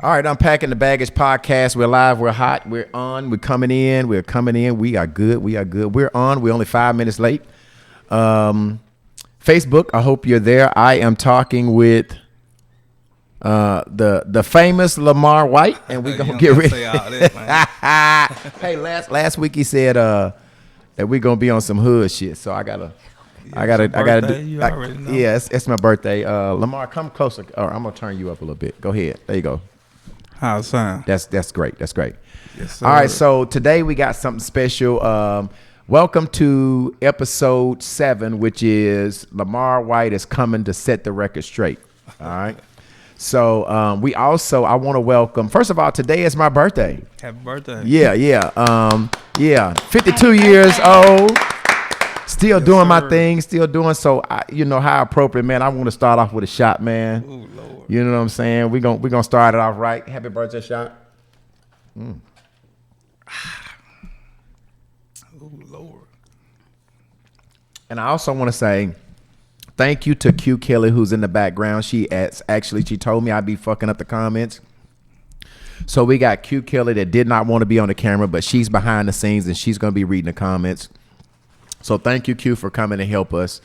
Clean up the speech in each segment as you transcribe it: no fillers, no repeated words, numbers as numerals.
All right, Unpacking the Baggage podcast. We're live. We're hot. We're on. We're coming in. We're coming in. We are good. We are good. We're on. We're only 5 minutes late. Facebook, I hope you're there. I am talking with the famous Lamar White, and we're gonna get ready. Hey, last week he said that we're gonna be on some hood shit. So I gotta do. You already know. Yeah, it's my birthday. Lamar, come closer. All right, I'm gonna turn you up a little bit. Go ahead. There you go. How it sound? That's great. That's great. Yes, sir. All right, so today we got something special. Welcome to episode 7, which is Lamar White is coming to set the record straight. All right. So I want to welcome. First of all, today is my birthday. Happy birthday. Yeah. 52 years old. Still doing my thing. Still doing so. You know how appropriate, man. I want to start off with a shot, man. Ooh, Lord. You know what I'm saying? We're gonna start it off right. Happy birthday shot. Ooh, Lord. And I also want to say thank you to Q Kelly, who's in the background. She told me I'd be fucking up the comments. So we got Q Kelly that did not want to be on the camera, but she's behind the scenes and she's gonna be reading the comments. So thank you, Q, for coming to help us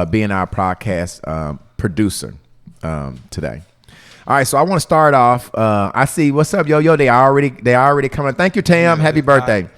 being our podcast producer today. All right, so I want to start off. I see. What's up, yo? They already coming. Thank you, Tam. Happy birthday.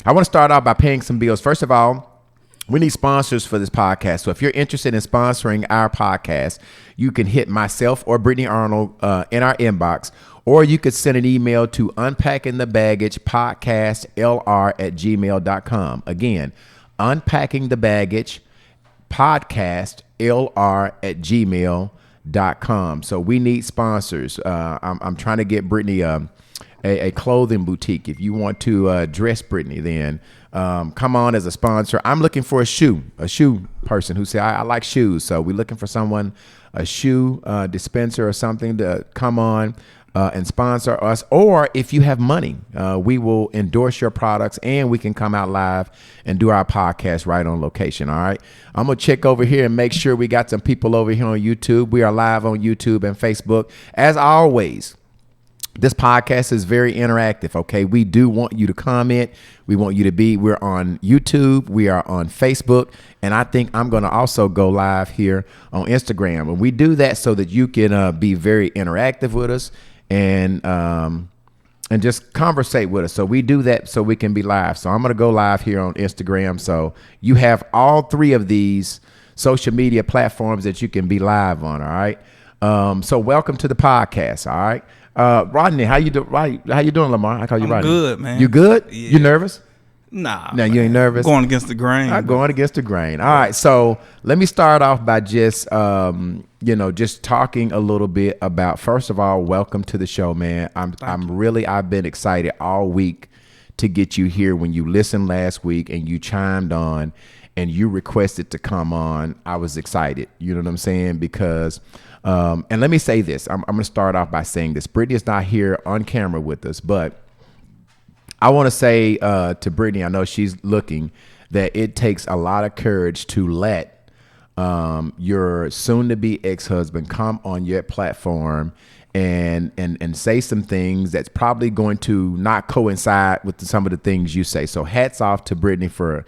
I want to start off by paying some bills. First of all, we need sponsors for this podcast. So if you're interested in sponsoring our podcast, you can hit myself or Britney Arnold in our inbox, or you could send an email to unpackingthebaggagepodcastlr@gmail.com. Again, unpackingthebaggagepodcastlr@gmail.com. So we need sponsors. I'm trying to get Britney a clothing boutique. If you want to dress Britney, then come on as a sponsor. I'm looking for a shoe person who say I like shoes. So we're looking for someone, a shoe dispenser or something to come on and sponsor us. Or if you have money, we will endorse your products and we can come out live and do our podcast right on location. All right. I'm going to check over here and make sure we got some people over here on YouTube. We are live on YouTube and Facebook. As always, this podcast is very interactive, okay? We do want you to comment. We want you to we're on YouTube. We are on Facebook. And I think I'm going to also go live here on Instagram. And we do that so that you can be very interactive with us and just conversate with us. So we do that so we can be live. So I'm going to go live here on Instagram. So you have all 3 of these social media platforms that you can be live on, all right? So welcome to the podcast, all right? Rodney, how you doing, Lamar? I call you I'm Rodney. good, man. You good? Yeah. You nervous? Nah. No, you ain't nervous? Going against the grain. I'm going against the grain. All right, so let me start off by just, just talking a little bit about, first of all, welcome to the show, man. I've been excited all week to get you here. When you listened last week and you chimed on and you requested to come on, I was excited. You know what I'm saying? Because, and let me say this, I'm going to start off by saying this. Britney is not here on camera with us, but I want to say to Britney, I know she's looking, that it takes a lot of courage to let your soon-to-be ex-husband come on your platform and say some things that's probably going to not coincide with some of the things you say. So hats off to Britney for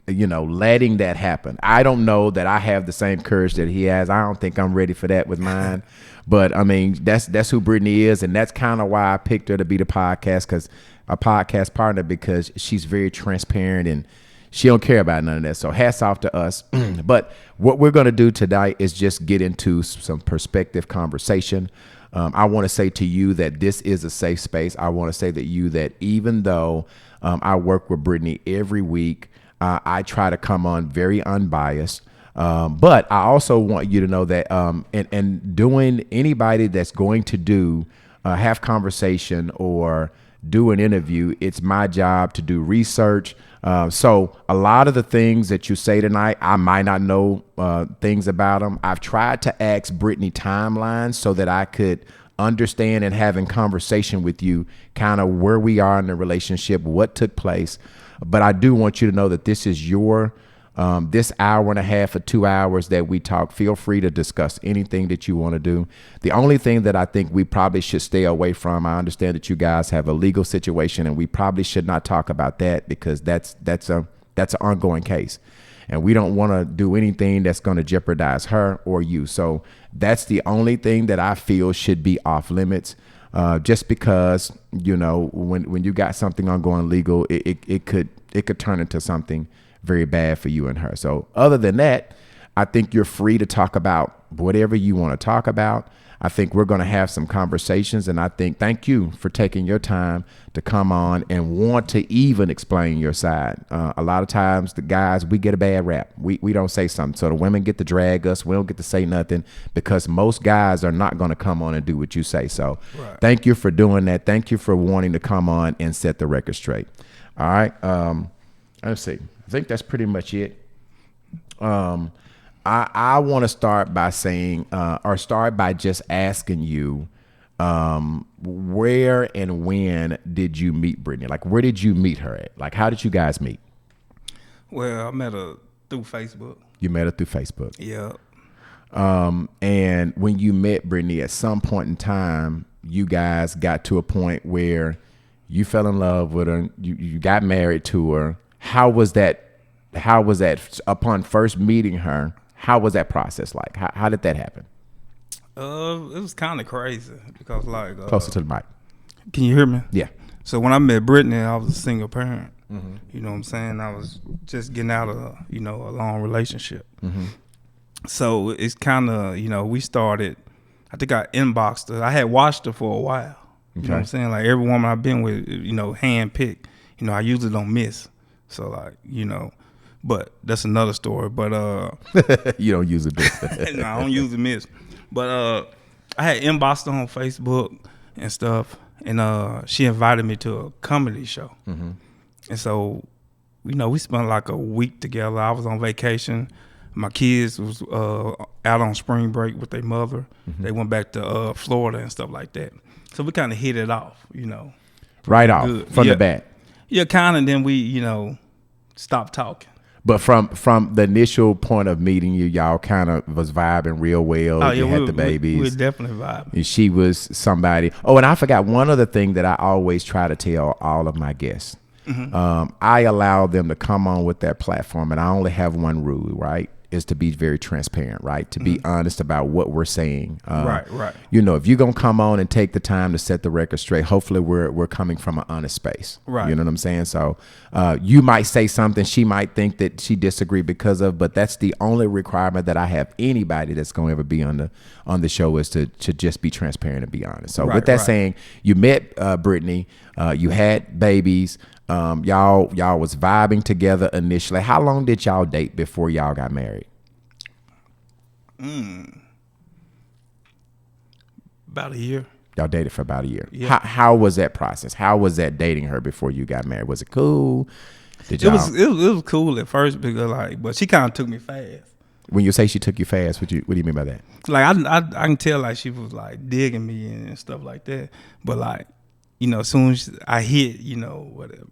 letting that happen. I don't know that I have the same courage that he has. I don't think I'm ready for that with mine. But I mean, that's who Britney is, and that's kind of why I picked her to be a podcast partner, because she's very transparent and she don't care about none of that. So hats off to us. But what we're going to do tonight is just get into some perspective conversation. I want to say to you that this is a safe space. I want to say that even though I work with Britney every week, I try to come on very unbiased. But I also want you to know that and doing anybody that's going to have conversation or do an interview, it's my job to do research. So a lot of the things that you say tonight, I might not know things about them. I've tried to ask Britney timelines so that I could understand and having conversation with you kind of where we are in the relationship, what took place. But I do want you to know that this is your This hour and a half or 2 hours that we talk, feel free to discuss anything that you want to do. The only thing that I think we probably should stay away from, I understand that you guys have a legal situation, and we probably should not talk about that because that's an ongoing case. And we don't want to do anything that's going to jeopardize her or you. So that's the only thing that I feel should be off limits. Just because, when you got something ongoing legal, it could turn into something very bad for you and her. So other than that, I think you're free to talk about whatever you want to talk about. I think we're going to have some conversations, and I think thank you for taking your time to come on and want to even explain your side. A lot of times the guys, we get a bad rap. We don't say something. So the women get to drag us. We don't get to say nothing because most guys are not going to come on and do what you say. So Thank you for doing that. Thank you for wanting to come on and set the record straight. All right. Let's see. I think that's pretty much it. I want to start by saying, or start by just asking you, where and when did you meet Britney? Like, where did you meet her at? Like, how did you guys meet? Well, I met her through Facebook. You met her through Facebook. Yeah. And when you met Britney, at some point in time, you guys got to a point where you fell in love with her. You got married to her. How was that upon first meeting her? How was that process like? How did that happen? It was kind of crazy because Closer to the mic. Can you hear me? Yeah. So when I met Britney, I was a single parent. Mm-hmm. You know what I'm saying? I was just getting out of a long relationship. Mm-hmm. So it's kind of we started. I think I inboxed her. I had watched her for a while. You know what I'm saying? Like every woman I've been with, handpicked. I usually don't miss. So but that's another story. But you don't use it. No, I don't use the miss. But I had inboxed her on Facebook and stuff, and she invited me to a comedy show. Mm-hmm. And so, we spent like a week together. I was on vacation. My kids was out on spring break with their mother. Mm-hmm. They went back to Florida and stuff like that. So we kind of hit it off, right off from the bat. Yeah, kind of. Then we, stopped talking. But from the initial point of meeting you, y'all kind of was vibing real well. Oh, you had the babies. We were definitely vibing. And she was somebody. Oh, and I forgot one other thing that I always try to tell all of my guests. Mm-hmm. I allow them to come on with that platform, and I only have one rule, right? Is to be very transparent, right? To be honest about what we're saying. Right. If you're gonna come on and take the time to set the record straight, hopefully we're coming from an honest space. Right. You know what I'm saying? So you might say something she might think that she disagreed because of, but that's the only requirement that I have anybody that's gonna ever be on the show is to just be transparent and be honest. So with that saying, you met Britney, you had babies. Y'all was vibing together initially. How long did y'all date before y'all got married? About a year. Y'all dated for about a year. Yeah. How was that process? How was that dating her before you got married? Was it cool? It was cool at first because but she kind of took me fast. When you say she took you fast, what do you mean by that? Like I can tell like she was like digging me and stuff like that. But as soon as I hit, whatever,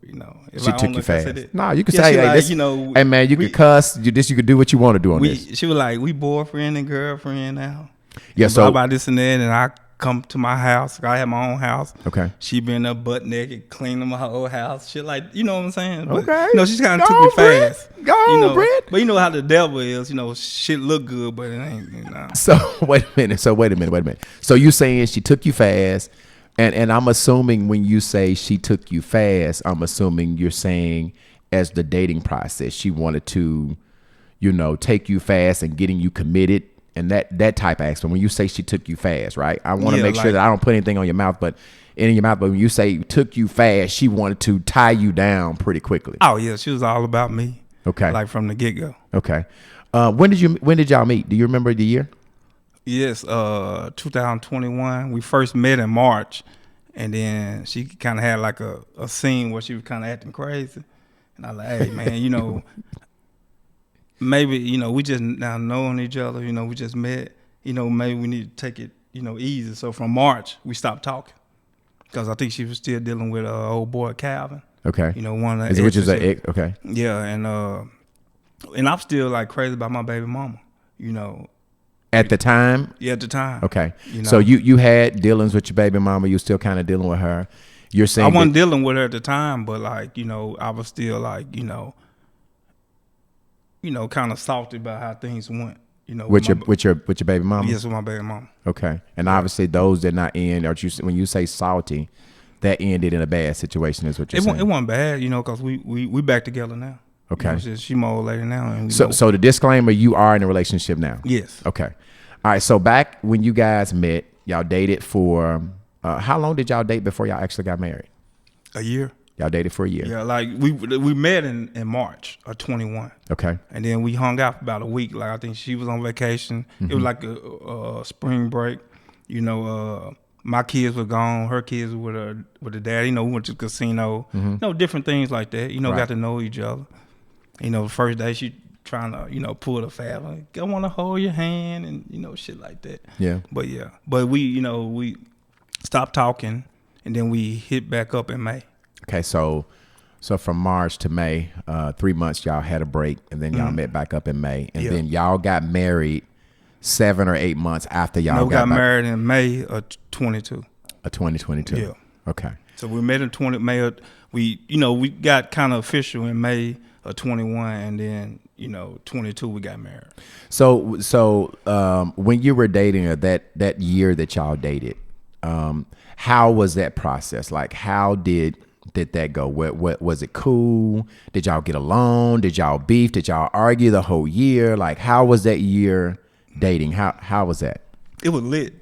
if she took you fast. No, you can yeah, say, like, hey man, you can cuss. You could do what you want to do on this. She was like, we boyfriend and girlfriend now. Yeah, so about this and that, and I come to my house. I have my own house. Okay. She been up butt naked, cleaning my whole house. Shit like, you know what I'm saying? But, okay. She kind of took me fast. Go on, Brent. But you know how the devil is. Shit look good, but it ain't. So wait a minute. So you saying she took you fast? And I'm assuming when you say she took you fast, I'm assuming you're saying as the dating process, she wanted to, take you fast and getting you committed and that type of aspect. When you say she took you fast, right? I want to make sure that I don't put anything on your mouth, but when you say took you fast, she wanted to tie you down pretty quickly. Oh yeah, she was all about me. Okay. Like from the get go. Okay. When did y'all meet? Do you remember the year? Yes, 2021. We first met in March, and then she kind of had like a scene where she was kind of acting crazy, and I was like, hey man, maybe we just now knowing each other, we just met, maybe we need to take it, easy. So from March we stopped talking because I think she was still dealing with old boy Calvin. Okay. One of the which is an ex. Okay. Yeah, and And I'm still like crazy about my baby mama, you know. At the time? Yeah, at the time. Okay. You know? So you had dealings with your baby mama. You still kind of dealing with her. You're saying I wasn't dealing with her at the time, but like, you know, I was still like, kind of salty about how things went. You know, with your baby mama. Yes, with my baby mama. Okay, and obviously those did not end. Or when you say salty, that ended in a bad situation, is what you're saying. It wasn't bad, you know, because we back together now. Okay, you know, she my old lady now. And so the disclaimer: you are in a relationship now. Yes. Okay. All right. So back when you guys met, y'all dated for how long did y'all date before y'all actually got married? A year. Y'all dated for a year. Yeah, like we met in March of 21. Okay. And then we hung out for about a week. Like I think she was on vacation. It was like a spring break. You know, my kids were gone. Her kids were with the dad. You know, we went to the casino. You know, different things like that. You know, Right. got to know each other. You know, the first day she trying to, you know, pull the fat. Like, I want to hold your hand and, you know, shit like that. Yeah. But we stopped talking and then we hit back up in May. Okay. So from March to May, 3 months y'all had a break, and then y'all met back up in May, and then y'all got married 7 or 8 months after y'all got married in May of 22. 2022. Yeah. Okay. So we met in we got kind of official in May of 21, and then 22 we got married. So when you were dating her, that year that y'all dated, how was that process? Like, how did that go? What was it cool? Did y'all get along? Did y'all beef? Did y'all argue the whole year? Like, how was that year dating? How was that? It was lit.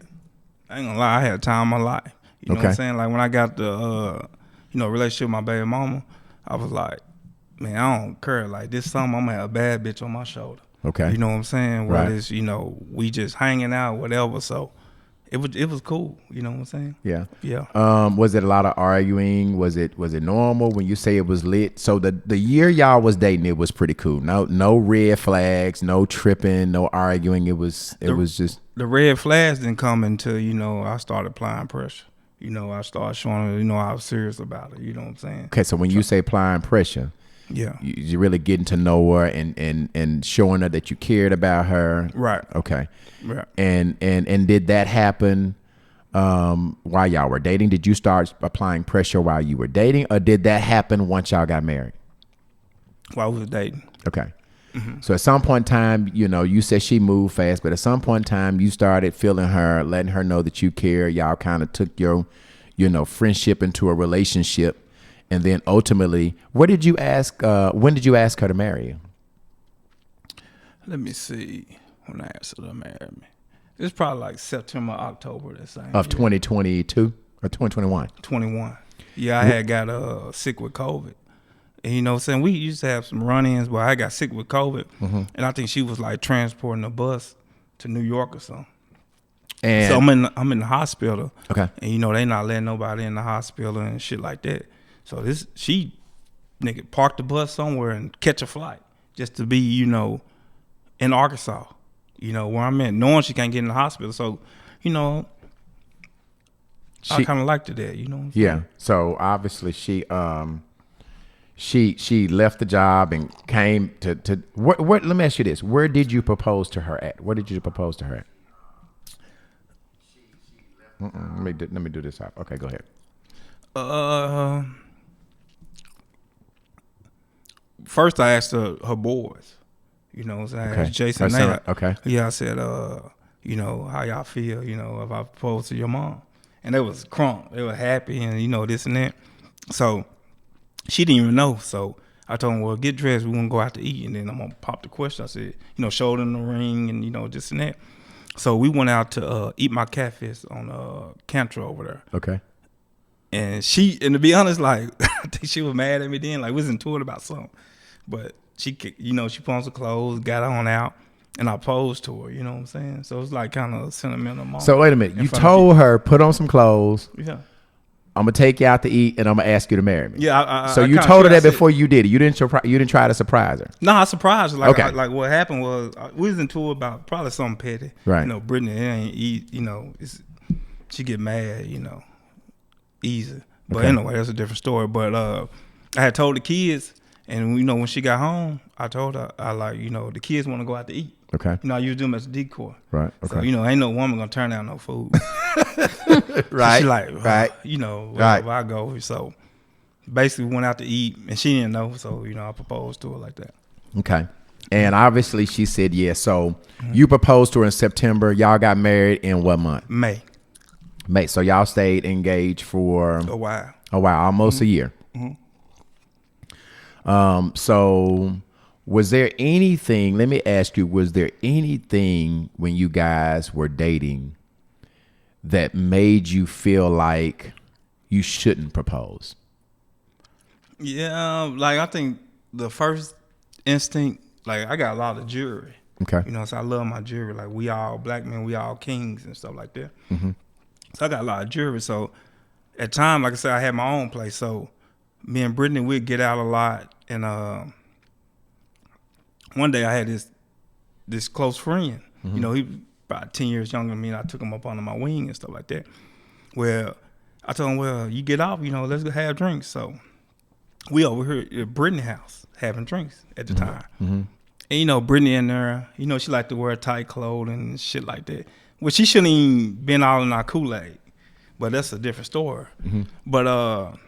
I ain't gonna lie, I had a time of my life. You know what I'm saying? Like when I got the relationship with my baby mama, I was like, man, I don't care. Like this summer I'm gonna have a bad bitch on my shoulder. Okay. You know what I'm saying? Right. Whether it's, we just hanging out, whatever. So it was cool. You know what I'm saying? Yeah. Yeah. Was it a lot of arguing? Was it normal when you say it was lit? So the year y'all was dating, it was pretty cool. No red flags, no tripping, no arguing. It was just the red flags didn't come until, I started applying pressure. I started showing her, I was serious about it. You know what I'm saying? Okay, so when you say applying pressure, yeah, you're really getting to know her and showing her that you cared about her. Right. Okay. Right. And did that happen while y'all were dating? Did you start applying pressure while you were dating, or did that happen once y'all got married? While we was dating. Okay. Mm-hmm. So at some point in time, you said she moved fast, but at some point in time, you started feeling her, letting her know that you care. Y'all kind of took your, friendship into a relationship. And then ultimately, when did you ask her to marry you? Let me see. When I asked her to marry me, it's probably like September, October that same of year. 2022 or 2021? 21. Yeah, I had got sick with COVID. And you know what I'm saying? We used to have some run-ins, but I got sick with COVID. Mm-hmm. And I think she was like transporting a bus to New York or something. And so I'm in the hospital. Okay. And they not letting nobody in the hospital and shit like that. So she parked the bus somewhere and catch a flight just to be, in Arkansas, where I'm at, knowing she can't get in the hospital. So, I kind of liked it there, you know what I'm saying? Yeah. So obviously she left the job and came to what let me ask you this. Where did you propose to her at? Where did you propose to her at? Let me do this out. Okay, go ahead. First I asked her boys. You know what I'm saying? Okay. Jason Okay. Yeah, I said, how y'all feel, if I propose to your mom. And they was crunk. They were happy and, this and that. So she didn't even know. So I told him, well, get dressed. We're going to go out to eat. And then I'm going to pop the question. I said, show them the ring and, this and that. So we went out to eat my catfish on Cantor over there. Okay. And to be honest, like, I think she was mad at me then. Like, we was into it about something. But she put on some clothes, got on out, and I posed to her, you know what I'm saying? So it's like kind of a sentimental moment. So wait a minute. You told her, put on some clothes. Yeah. I'm going to take you out to eat, and I'm going to ask you to marry me. Yeah. So you told her that before you did it. You didn't try to surprise her. No, I surprised her. Like, okay. Like what happened was, we was into it about probably something petty. Right. Britney, it ain't eat, she get mad, easy. But anyway, that's a different story. But I had told the kids, And you know, when she got home, I told her, I like, you know, the kids want to go out to eat. Okay. You know, I use them as a decoy. Right. Okay. So, you know, ain't no woman gonna turn down no food. Right. She like, right. You know, Right. wherever I go. So basically we went out to eat and she didn't know. So, you know, I proposed to her like that. Okay. And obviously she said yes. So you proposed to her in September. Y'all got married in what month? May. So y'all stayed engaged for A while. Almost a year. So was there anything, let me ask you, was there anything when you guys were dating that made you feel like you shouldn't propose? Yeah, like I think the first instinct, like I got a lot of jewelry. Okay. You know, so I love my jewelry. Like we all black men, we all kings and stuff like that. So I got a lot of jewelry. So at time, like I said, I had my own place. So me and Britney, we'd get out a lot. And one day I had this close friend. You know, he about 10 years younger than me, and I took him up under my wing and stuff like that. Well, I told him, well, you get off, you know, let's go have drinks. So we over here at Britney house having drinks at the time. And, you know, Britney in there, you know, she liked to wear tight clothing and shit like that. Well, she shouldn't even been all in our Kool-Aid. But that's a different story. But,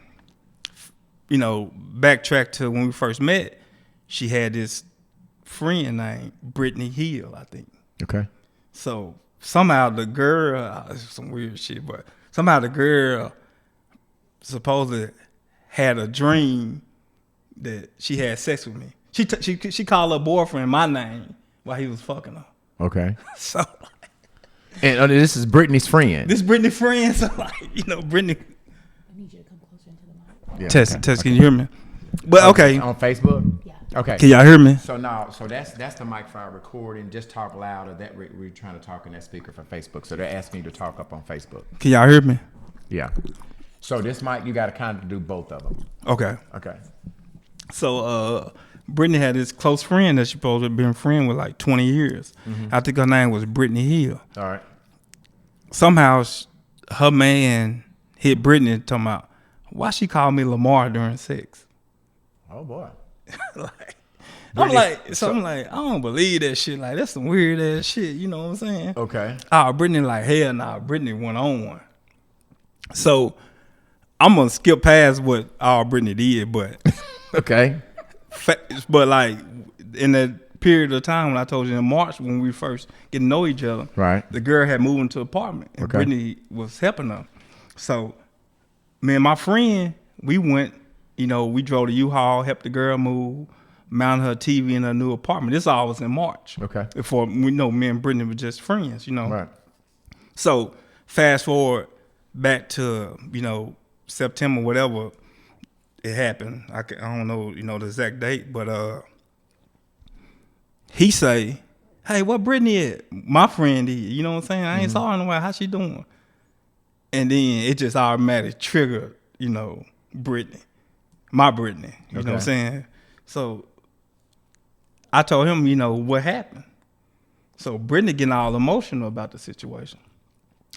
you know, backtrack to when we first met, she had this friend named Britney Hill, I think. Okay. So somehow the girl, some weird shit, but somehow the girl supposedly had a dream that she had sex with me. She called her boyfriend my name while he was fucking her. Okay. So, and this is Brittany's friend. this Britney friend, so like, you know, Britney. I need you to come closer into the mic. Yeah, Test, okay. can you hear me? But okay, On Facebook? Yeah. Okay. can y'all hear me? So that's the mic for our recording. Just talk louder. That we're trying to talk in that speaker for Facebook. So they're asking you to talk up on Facebook. Can y'all hear me? Yeah. So this mic, you got to kind of do both of them. Okay. Okay. So Brittany had this close friend that she supposed to have been friend with like 20 years. I think her name was Britney Hill. All right. Somehow her man hit Brittany talking about why she called me Lamar during sex. Oh boy. I'm like, I don't believe that shit. Like, that's some weird ass shit. You know what I'm saying? Okay. Brittany like, hell nah, Brittany went on one. So I'm gonna skip past what Brittany did, but Okay. but like in that period of time when I told you in March when we first get to know each other, Right. the girl had moved into an apartment and Okay. Brittany was helping her. So me and my friend, we went, you know, we drove to U-Haul, helped the girl move, mounted her TV in her new apartment. This all was in March. Okay. Before we know me and Brittany were just friends, you know. Right. So fast forward back to, you know, September, whatever it happened. I don't know, you know, the exact date, but he say, hey, what Brittany at? My friend did, you know what I'm saying? I ain't saw her in a while. How she doing? And then it just automatically triggered, you know, Brittany. My Brittany. You know what I'm saying? So I told him, you know, what happened. So Brittany getting all emotional about the situation.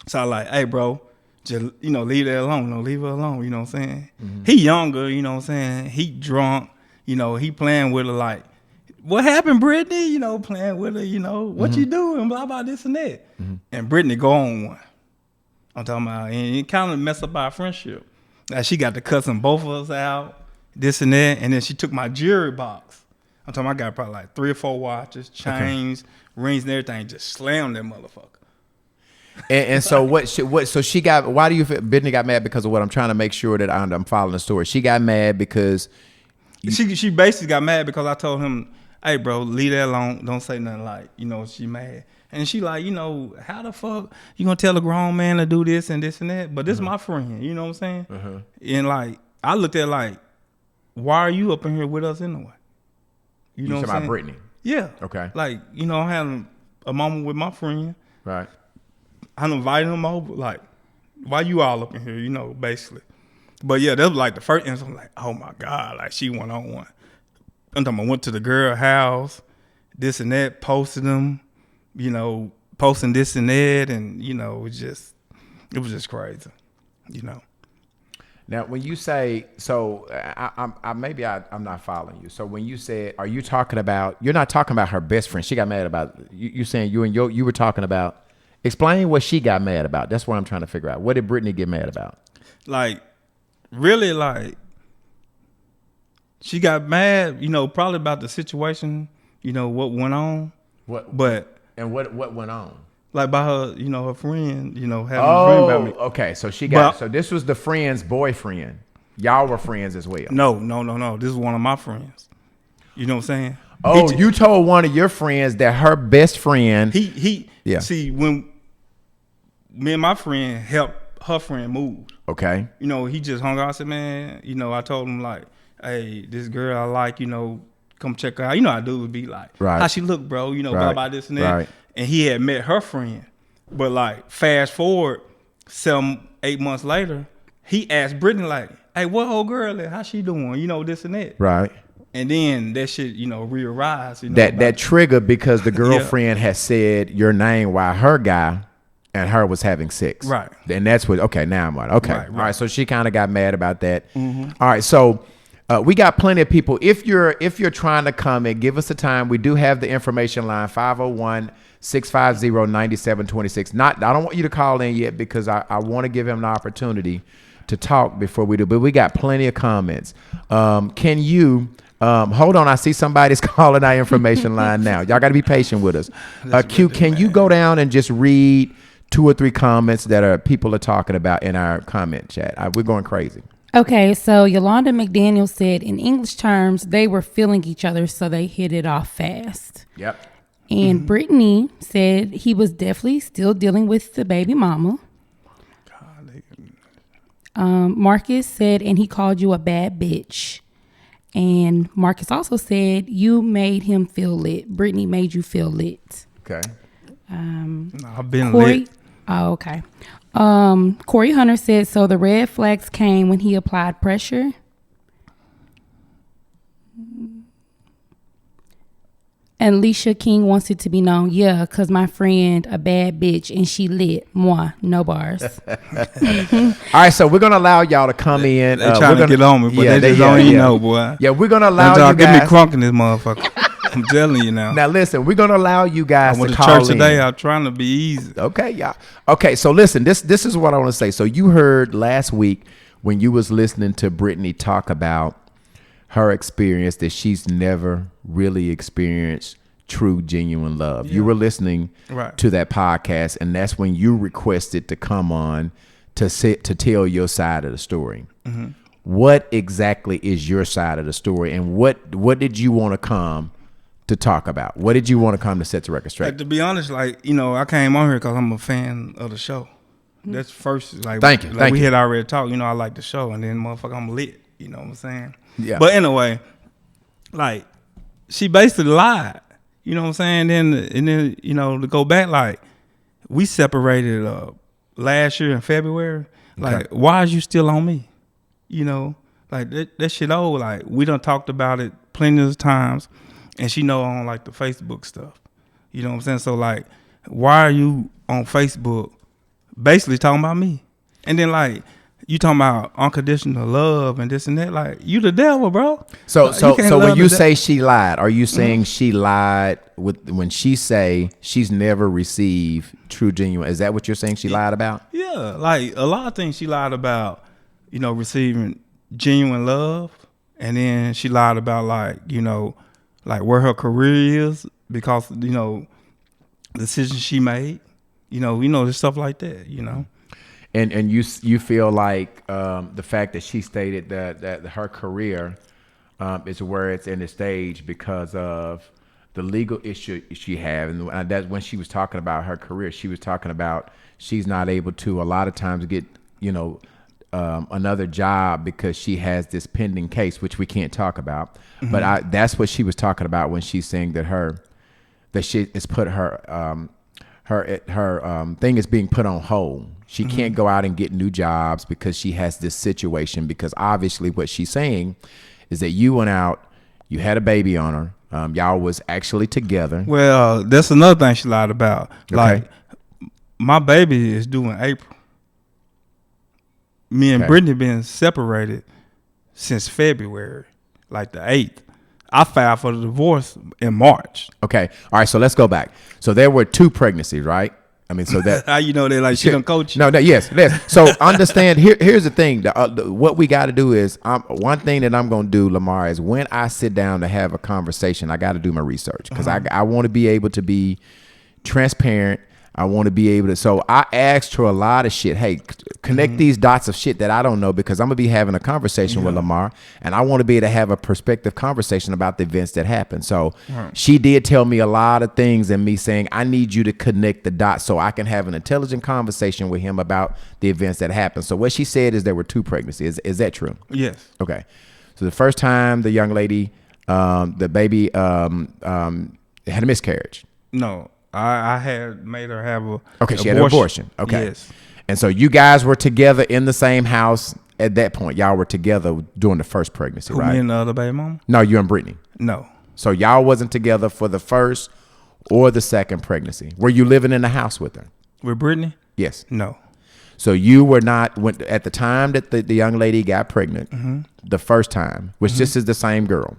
So I like, hey, bro, just, you know, leave that alone. No, leave her alone. You know what I'm saying? He younger, you know what I'm saying? He drunk, you know, he playing with her like, what happened, Brittany? You know, playing with her, you know, what you doing? Blah, blah, this and that. And Brittany go on one. I'm talking about, and it kind of messed up our friendship. Like, she got to cussing both of us out, this and that. And then she took my jewelry box. I'm talking about, I got probably like 3 or 4 watches, chains, rings and everything. Just slammed that motherfucker. And so so she got, why do you feel Brittany got mad? Because of what? I'm trying to make sure that I'm following the story. She got mad because She basically got mad because I told him, hey, bro, leave that alone. Don't say nothing like, you know, she mad. And she like, you know, how the fuck you gonna tell a grown man to do this and this and that? But this is my friend, you know what I'm saying? And like, I looked at it like, why are you up in here with us anyway? You know what I'm saying? about Brittany. Yeah. Okay. Like, you know, I had a moment with my friend. Right. I invited him over. Like, why you all up in here? You know, basically. But yeah, that was like the first instant. I'm like, oh my God, like she went on one. I'm talking about, went to the girl house, this and that, posted them, you know, posting this and that, and you know, it was just crazy, you know. Now, when you say so, I'm not following you. So when you said, are you talking about? You're not talking about her best friend. She got mad about. You saying you were talking about. Explain what she got mad about. That's what I'm trying to figure out. What did Britney get mad about? Like, really, like, she got mad, probably about the situation, what went on. What went on? Like by her, her friend, having a dream about me. Okay. So so this was the friend's boyfriend. Y'all were friends as well. No. This is one of my friends. You know what I'm saying? Oh, you told one of your friends that her best friend. Yeah. See, when me and my friend helped her friend move. Okay. He just hung out. I said, man, I told him like, hey, this girl I like, come check her out. How dudes would be like, right. How she look, bro? Blah, blah, this and that. Right. And he had met her friend. But like, fast forward 7-8 months later, he asked Britney like, hey, what old girl is? How she doing? This and that. Right. And then that shit, re-arise. That triggered because the girlfriend had said your name while her guy and her was having sex. Right. And that's what, okay, now I'm on. Okay. Right. All right. So she kind of got mad about that. Mm-hmm. All right. So we got plenty of people. If you're trying to comment, give us a time. We do have the information line, 501-650-9726. I don't want you to call in yet because I want to give him an opportunity to talk before we do. But we got plenty of comments. Can you... hold on, I see somebody's calling our information line now. Y'all got to be patient with us. Q, can you go down and just read 2 or 3 comments that people are talking about in our comment chat? We're going crazy. Okay, so Yolanda McDaniel said, in English terms, they were feeling each other, so they hit it off fast. Yep. And Brittany said he was definitely still dealing with the baby mama. Marcus said, and he called you a bad bitch. And Marcus also said, you made him feel lit. Brittany made you feel lit. Okay. I've been Corey, lit. Oh, okay. Corey Hunter said, so the red flags came when he applied pressure. And Alicia King wants it to be known, yeah, because my friend, a bad bitch, and she lit. Moi, no bars. All right, so we're going to allow y'all to come in. They trying to get on me, but they just don't know, boy. Yeah, we're going to allow y'all you guys. Give me crunk in this motherfucker. I'm telling you now. Now, listen, we're going to allow you guys I went to to call church in. today. I'm trying to be easy. Okay, y'all. Okay, so listen, this is what I want to say. So you heard last week when you was listening to Britney talk about her experience that she's never really experienced true, genuine love. Yeah. You were listening to that podcast, and that's when you requested to come on to tell your side of the story. Mm-hmm. What exactly is your side of the story, and what did you want to come to talk about? What did you want to come to set the record straight? To be honest, I came on here because I'm a fan of the show. That's first. Thank you. We had already talked. I like the show, and then motherfucker, I'm lit. You know what I'm saying? Yeah. But anyway, she basically lied. You know what I'm saying? And then to go back, we separated last year in February. Why is you still on me? That shit old. We done talked about it plenty of times, and she know I don't like the Facebook stuff. You know what I'm saying? So why are you on Facebook basically talking about me? And then you talking about unconditional love and this and that. You the devil, bro. So when you say she lied, are you saying she lied when she say she's never received true, genuine? Is that what you're saying she lied about? Yeah, a lot of things she lied about. Receiving genuine love, and then she lied about where her career is because decisions she made. There's stuff like that. And you feel like the fact that she stated that her career is where it's in the stage because of the legal issue she had, and that's when she was talking about her career. She was talking about she's not able to a lot of times get another job because she has this pending case, which we can't talk about. Mm-hmm. But that's what she was talking about when she's saying that she is put her thing is being put on hold. She can't go out and get new jobs because she has this situation, because obviously what she's saying is that you went out, you had a baby on her, y'all was actually together. Well, that's another thing she lied about. Okay. My baby is due in April. Me and Britney been separated since February, like the 8th. I filed for the divorce in March. Okay. All right. So let's go back. So there were 2 pregnancies, right? I mean, so that how you know they like she gonna coach you? No, yes. So understand. Here's the thing. What we got to do is one thing that I'm gonna do, Lamar, is when I sit down to have a conversation, I got to do my research because I want to be able to be transparent. I want to be able to. So I asked her a lot of shit. Hey, connect these dots of shit that I don't know because I'm gonna be having a conversation with Lamar, and I want to be able to have a perspective conversation about the events that happened. So she did tell me a lot of things, and me saying I need you to connect the dots so I can have an intelligent conversation with him about the events that happened. So what she said is there were 2 pregnancies. Is that true? Yes. Okay. So the first time the young lady, the baby, had a miscarriage. No. I had made her have a she had an abortion. Okay. Yes. And so you guys were together in the same house at that point. Y'all were together during the first pregnancy, right? Me and the other baby mama? No, you and Britney. No. So y'all wasn't together for the first or the second pregnancy. Were you living in the house with her? With Britney? Yes. No. So you were not at the time that the young lady got pregnant, the first time, which this is the same girl.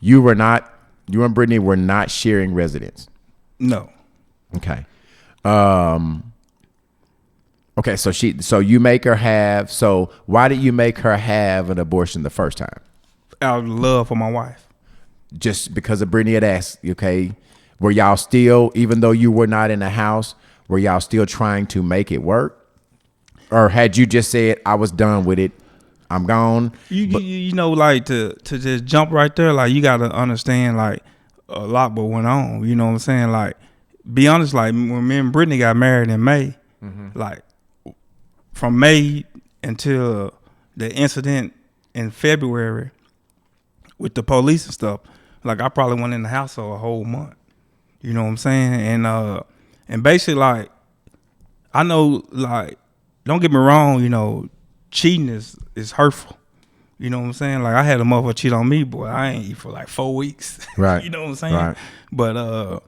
You and Britney were not sharing residence. No. Okay. Okay. So you make her have. So why did you make her have an abortion the first time? Out of love for my wife. Just because of Britney had asked. Okay. Were y'all still, even though you were not in the house, were y'all still trying to make it work, or had you just said I was done with it? I'm gone. You know, like to just jump right there. Like you got to understand, like. A lot what went on, you know what I'm saying? Like, be honest, like when me and Britney got married in May, like from May until the incident in February with the police and stuff, like I probably went in the house for a whole month. You know what I'm saying? And basically, like, I know, like, don't get me wrong, you know, cheating is hurtful. You know what I'm saying? Like, I had a motherfucker cheat on me, boy. I ain't eat for like 4 weeks. Right. You know what I'm saying? Right. But I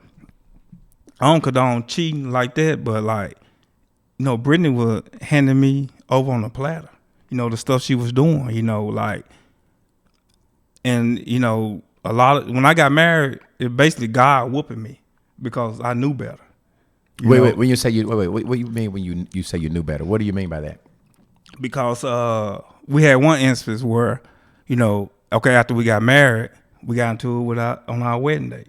don't condone cheating like that. But, like, you know, Britney was handing me over on a platter. You know, the stuff she was doing, you know, like, and, you know, when I got married, it basically God whooping me because I knew better. Wait, when you say what do you mean when you say you knew better? What do you mean by that? Because we had one instance where, you know, okay, after we got married, we got into it on our wedding day.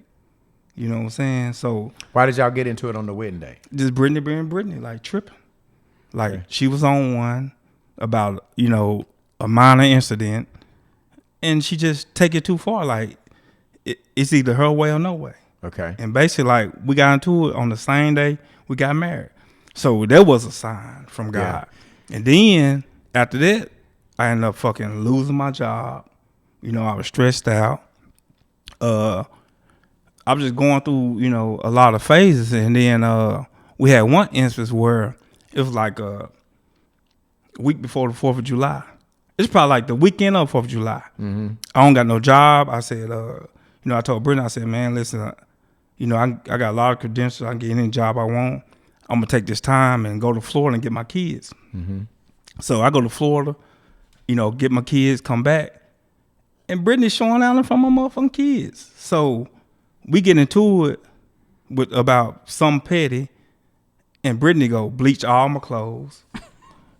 You know what I'm saying? So why did y'all get into it on the wedding day? Just Britney being Britney, like tripping. Like she was on one about, you know, a minor incident, and she just take it too far. Like it's either her way or no way. Okay. And basically, like we got into it on the same day we got married. So there was a sign from God. Yeah. And then after that, I ended up fucking losing my job. You know, I was stressed out. I was just going through, you know, a lot of phases. And then we had one instance where it was like a week before the 4th of July. It's probably like the weekend of 4th of July. Mm-hmm. I don't got no job. I said, you know, I told Britney, I said, man, listen, you know, I got a lot of credentials. I can get any job I want. I'm going to take this time and go to Florida and get my kids. Mm-hmm. So I go to Florida, you know, get my kids, come back. And Britney's showing out in front of my motherfucking kids. So we get into it with about some petty. And Britney go bleach all my clothes.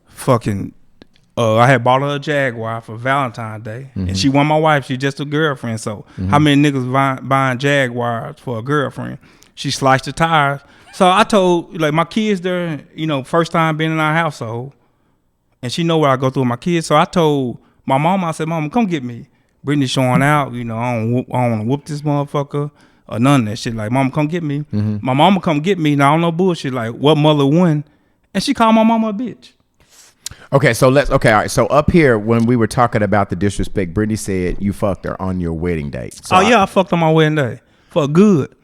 Fucking, I had bought her a Jaguar for Valentine's Day. Mm-hmm. And she wasn't my wife. She just a girlfriend. So how many niggas buying Jaguars for a girlfriend? She sliced the tires. So I told, like, my kids there, you know, first time being in our household. And she know what I go through with my kids. So I told my mama, I said, Mama, come get me. Britney showing out, you know, I don't want to whoop this motherfucker or none of that shit. Like, Mama, come get me. Mm-hmm. My mama come get me. Now, I don't know bullshit. Like, what mother won? And she called my mama a bitch. Okay, so all right. So up here, when we were talking about the disrespect, Britney said you fucked her on your wedding date. So I fucked on my wedding day for good.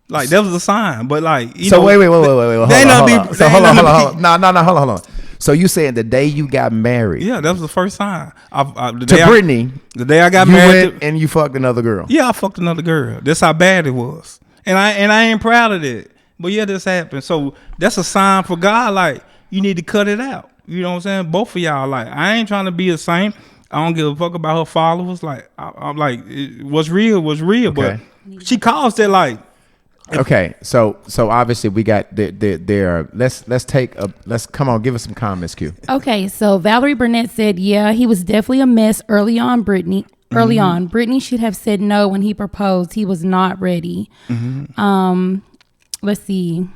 Like, that was a sign. But, like, you so know. Wait. Hold on. No, hold on. So you saying the day you got married? Yeah, that was the first sign. Britney. The day I got you married. Went and you fucked another girl. Yeah, I fucked another girl. That's how bad it was. And I ain't proud of it. But yeah, this happened. So that's a sign for God, like, you need to cut it out. You know what I'm saying? Both of y'all. Like, I ain't trying to be a saint. I don't give a fuck about her followers. Like, I'm like, what's real was real. Okay. But she calls it like. Okay, so obviously we got there. Let's come on, give us some comments, Q. Okay, so Valerie Burnett said, yeah, he was definitely a mess early on, Britney. Early on, Britney should have said no when he proposed. He was not ready. Let's see.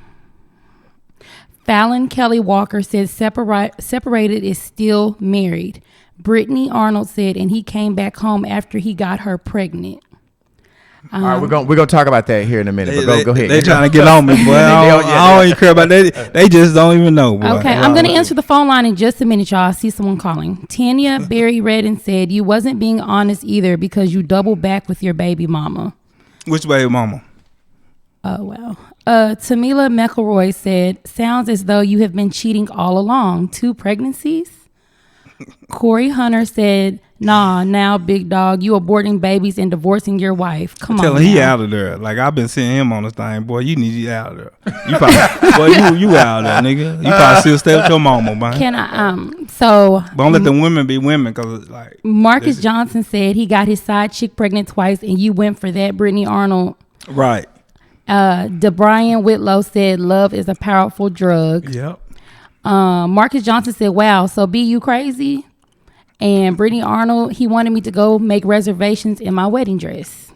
Fallon Kelly Walker said separated is still married. Britney Arnold said, and he came back home after he got her pregnant. All right, we're gonna talk about that here in a minute. But go ahead. They trying to get on me, boy. I don't even care about that. They just don't even know. Boy. Okay, I'm gonna answer the phone line in just a minute, y'all. I see someone calling. Tanya Berry Redden said you wasn't being honest either because you doubled back with your baby mama. Which baby mama? Oh wow. Tamila McElroy said, sounds as though you have been cheating all along. 2 pregnancies. Corey Hunter said, nah, now big dog, you aborting babies and divorcing your wife. Come on. Tell him he out of there. Like, I've been seeing him on this thing. Boy, you need to get out of there. You probably, boy, you out of there, nigga. You probably still stay with your mama, man. Can I, but don't let the women be women, because like. Marcus Johnson said he got his side chick pregnant twice and you went for that, Britney Arnold. Right. DeBrian Whitlow said love is a powerful drug. Yep. Marcus Johnson said, wow, so be you crazy? And Britney Arnold, he wanted me to go make reservations in my wedding dress.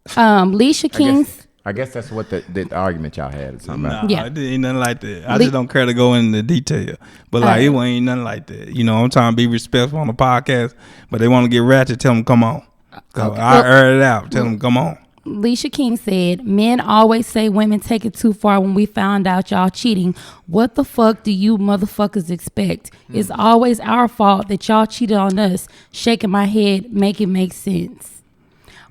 Leisha King. I guess that's what the argument y'all had or something about. Yeah. It ain't nothing like that. I just don't care to go into detail. But like, it ain't nothing like that. You know, I'm trying to be respectful on the podcast, but they want to get ratchet, tell them come on. So I air it out, tell them come on. Leisha King said, men always say women take it too far when we found out y'all cheating. What the fuck do you motherfuckers expect? It's always our fault that y'all cheated on us. Shaking my head, make it make sense.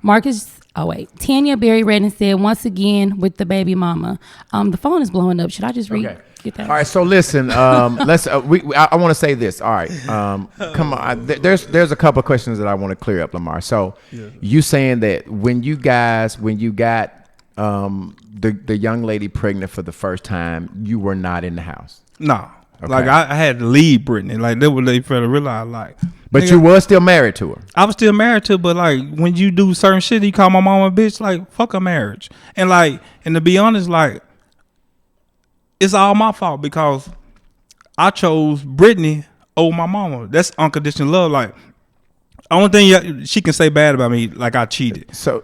Tanya Berry Redden said, once again with the baby mama. The phone is blowing up. Should I just get that? All right, so listen, let's. I want to say this. All right, come on. There's a couple of questions that I want to clear up, Lamar. So, you saying that when you got the young lady pregnant for the first time, you were not in the house? No. Okay. Like, I had to leave Britney. Like, that was they felt to realize. Like, but nigga, you was still married to her. I was still married to her, but like, when you do certain shit, you call my mama a bitch. Like, fuck a marriage. And like, and to be honest, like, it's all my fault because I chose Britney over my mama. That's unconditional love. Like, only thing she can say bad about me, like I cheated. So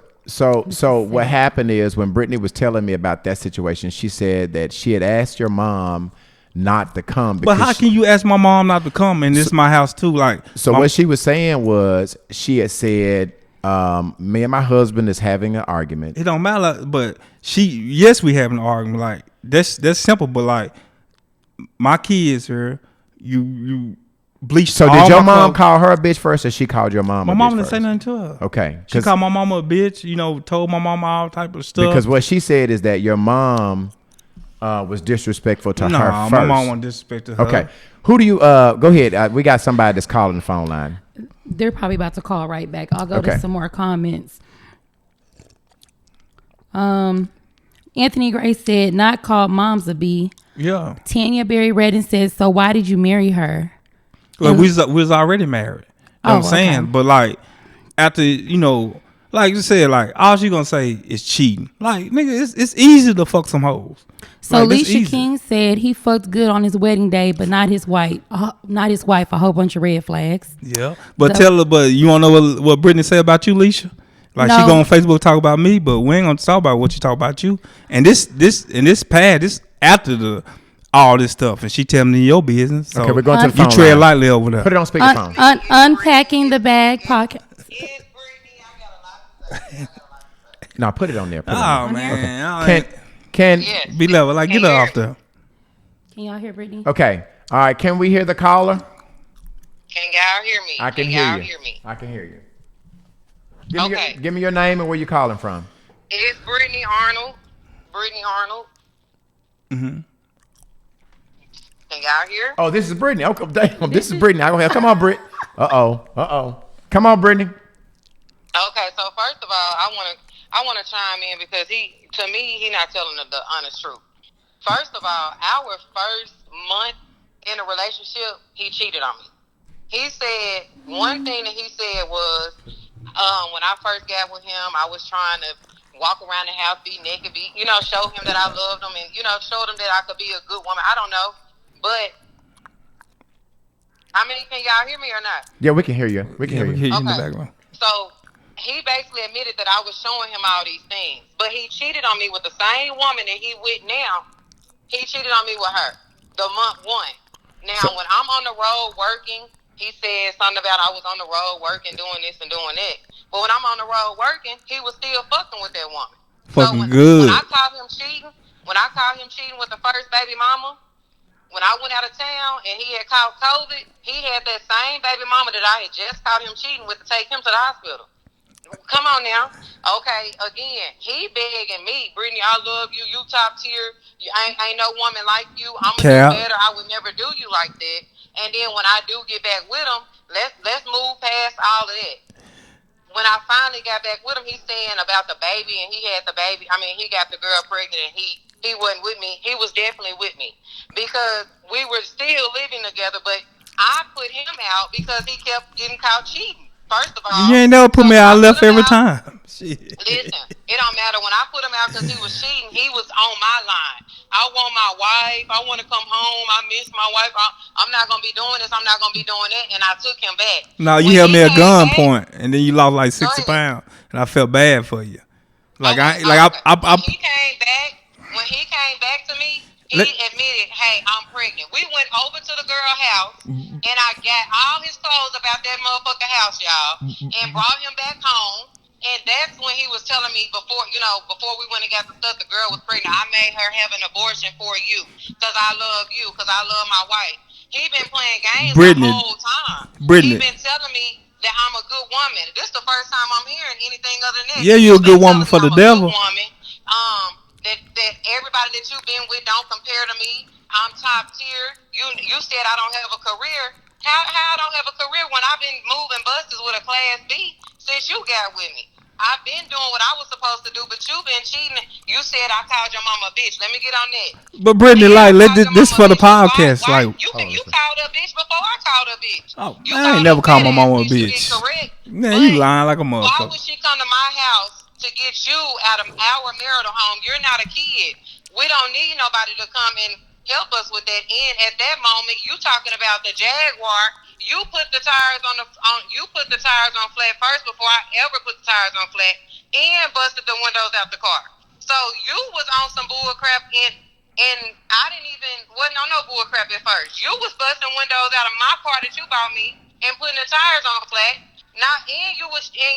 what happened is when Britney was telling me about that situation, she said that she had asked your mom not to come. But how can you ask my mom not to come? And this is my house too. Like, so what she was saying was she had said, me and my husband is having an argument. It don't matter, but yes, we having an argument. Like, that's simple, but like, my kids here, you bleach. So did your mom call her a bitch first, or she called your mom? My mom didn't say nothing to her. Okay, she called my mama a bitch. You know, told my mama all type of stuff. Because what she said is that your mom was disrespectful to her first. My mom wasn't disrespectful to her. Okay, who do you? Go ahead. We got somebody that's calling the phone line. They're probably about to call right back. I'll go to some more comments. Anthony Gray said, not called mom's a B. Yeah. Tanya Berry Redden says, so why did you marry her? Well, we was already married. You know what I'm saying? Okay. But like, after, you know, like you said, like, all she gonna say is cheating. Like, nigga, it's easy to fuck some hoes. So like, Alicia King said he fucked good on his wedding day, but not his wife. A whole bunch of red flags. Yeah, but but you wanna know what Britney said about you, Alicia? Like, she go on Facebook talk about me, but we ain't gonna talk about what she talk about you. And this after all this stuff, and she tell me your business. So okay, we're going to the phone. You tread lightly over there. Put it on speakerphone. Unpacking the Bag podcast. No, put it on there. Man, okay. Can be level? Like, get her off there. Can y'all hear Britney? Okay, all right. Can we hear the caller? Can y'all hear me? I can hear you. I can hear you. Give me your name and where you calling from. It's Britney Arnold. Mm-hmm. Can y'all hear? Oh, this is Britney. Okay, damn, this is Britney. Come on, Brit. Uh-oh. Come on, Britney. Okay, so first of all, I wanna chime in because to me, he not telling the honest truth. First of all, our first month in a relationship, he cheated on me. He said one thing that he said was, when I first got with him, I was trying to walk around the house, be naked, show him that I loved him, and show him that I could be a good woman. I don't know, but can y'all hear me or not? Yeah, we can hear you. We can hear you. In the background. So he basically admitted that I was showing him all these things, but he cheated on me with the same woman that he with now. He cheated on me with her the month one. Now, when I'm on the road working, he said something about I was on the road working, doing this and doing that. But when I'm on the road working, he was still fucking with that woman. Fucking When I caught him cheating with the first baby mama, when I went out of town and he had caught COVID, he had that same baby mama that I had just caught him cheating with to take him to the hospital. Come on now. Okay, again, he begging me, Britney, I love you. You top tier. Ain't no woman like you. I'm going to do better. I would never do you like that. And then when I do get back with him, let's move past all of that. When I finally got back with him, he's saying about the baby, and he had the baby. I mean, he got the girl pregnant, and he wasn't with me. He was definitely with me because we were still living together, but I put him out because he kept getting caught cheating. First of all, you ain't never put me out. I left every time. Shit. Listen, it don't matter. When I put him out because he was cheating, he was on my line. I want my wife. I want to come home. I miss my wife. I'm not going to be doing this. I'm not going to be doing that. And I took him back. No, you held me at gunpoint, and then you lost like 60 pounds, and I felt bad for you. Like when he came back to me, he admitted, hey, I'm pregnant. We went over to the girl house, and I got all his clothes about that motherfucking house, y'all, and brought him back home. And that's when he was telling me before we went and got the stuff, the girl was pregnant. I made her have an abortion for you because I love you, because I love my wife. He been playing games the whole time. He been telling me that I'm a good woman. This is the first time I'm hearing anything other than that. Yeah, you're a good woman for the devil. That everybody that you've been with don't compare to me. I'm top tier. You said I don't have a career. How I don't have a career when I've been moving buses with a Class B since you got with me? I've been doing what I was supposed to do, but you've been cheating. You said I called your mama a bitch. Let me get on that. But Britney, this for the podcast. You called her a bitch before I called her a bitch. Oh, I ain't never called my mama a bitch. Man, you lying like a motherfucker. Why would she come to my house to get you out of our marital home? You're not a kid. We don't need nobody to come and help us with that. And at that moment, you talking about the Jaguar. You put the tires on flat first before I ever put the tires on flat, and busted the windows out the car. So you was on some bull crap, and I wasn't on no bull crap at first. You was busting windows out of my car that you bought me and putting the tires on flat.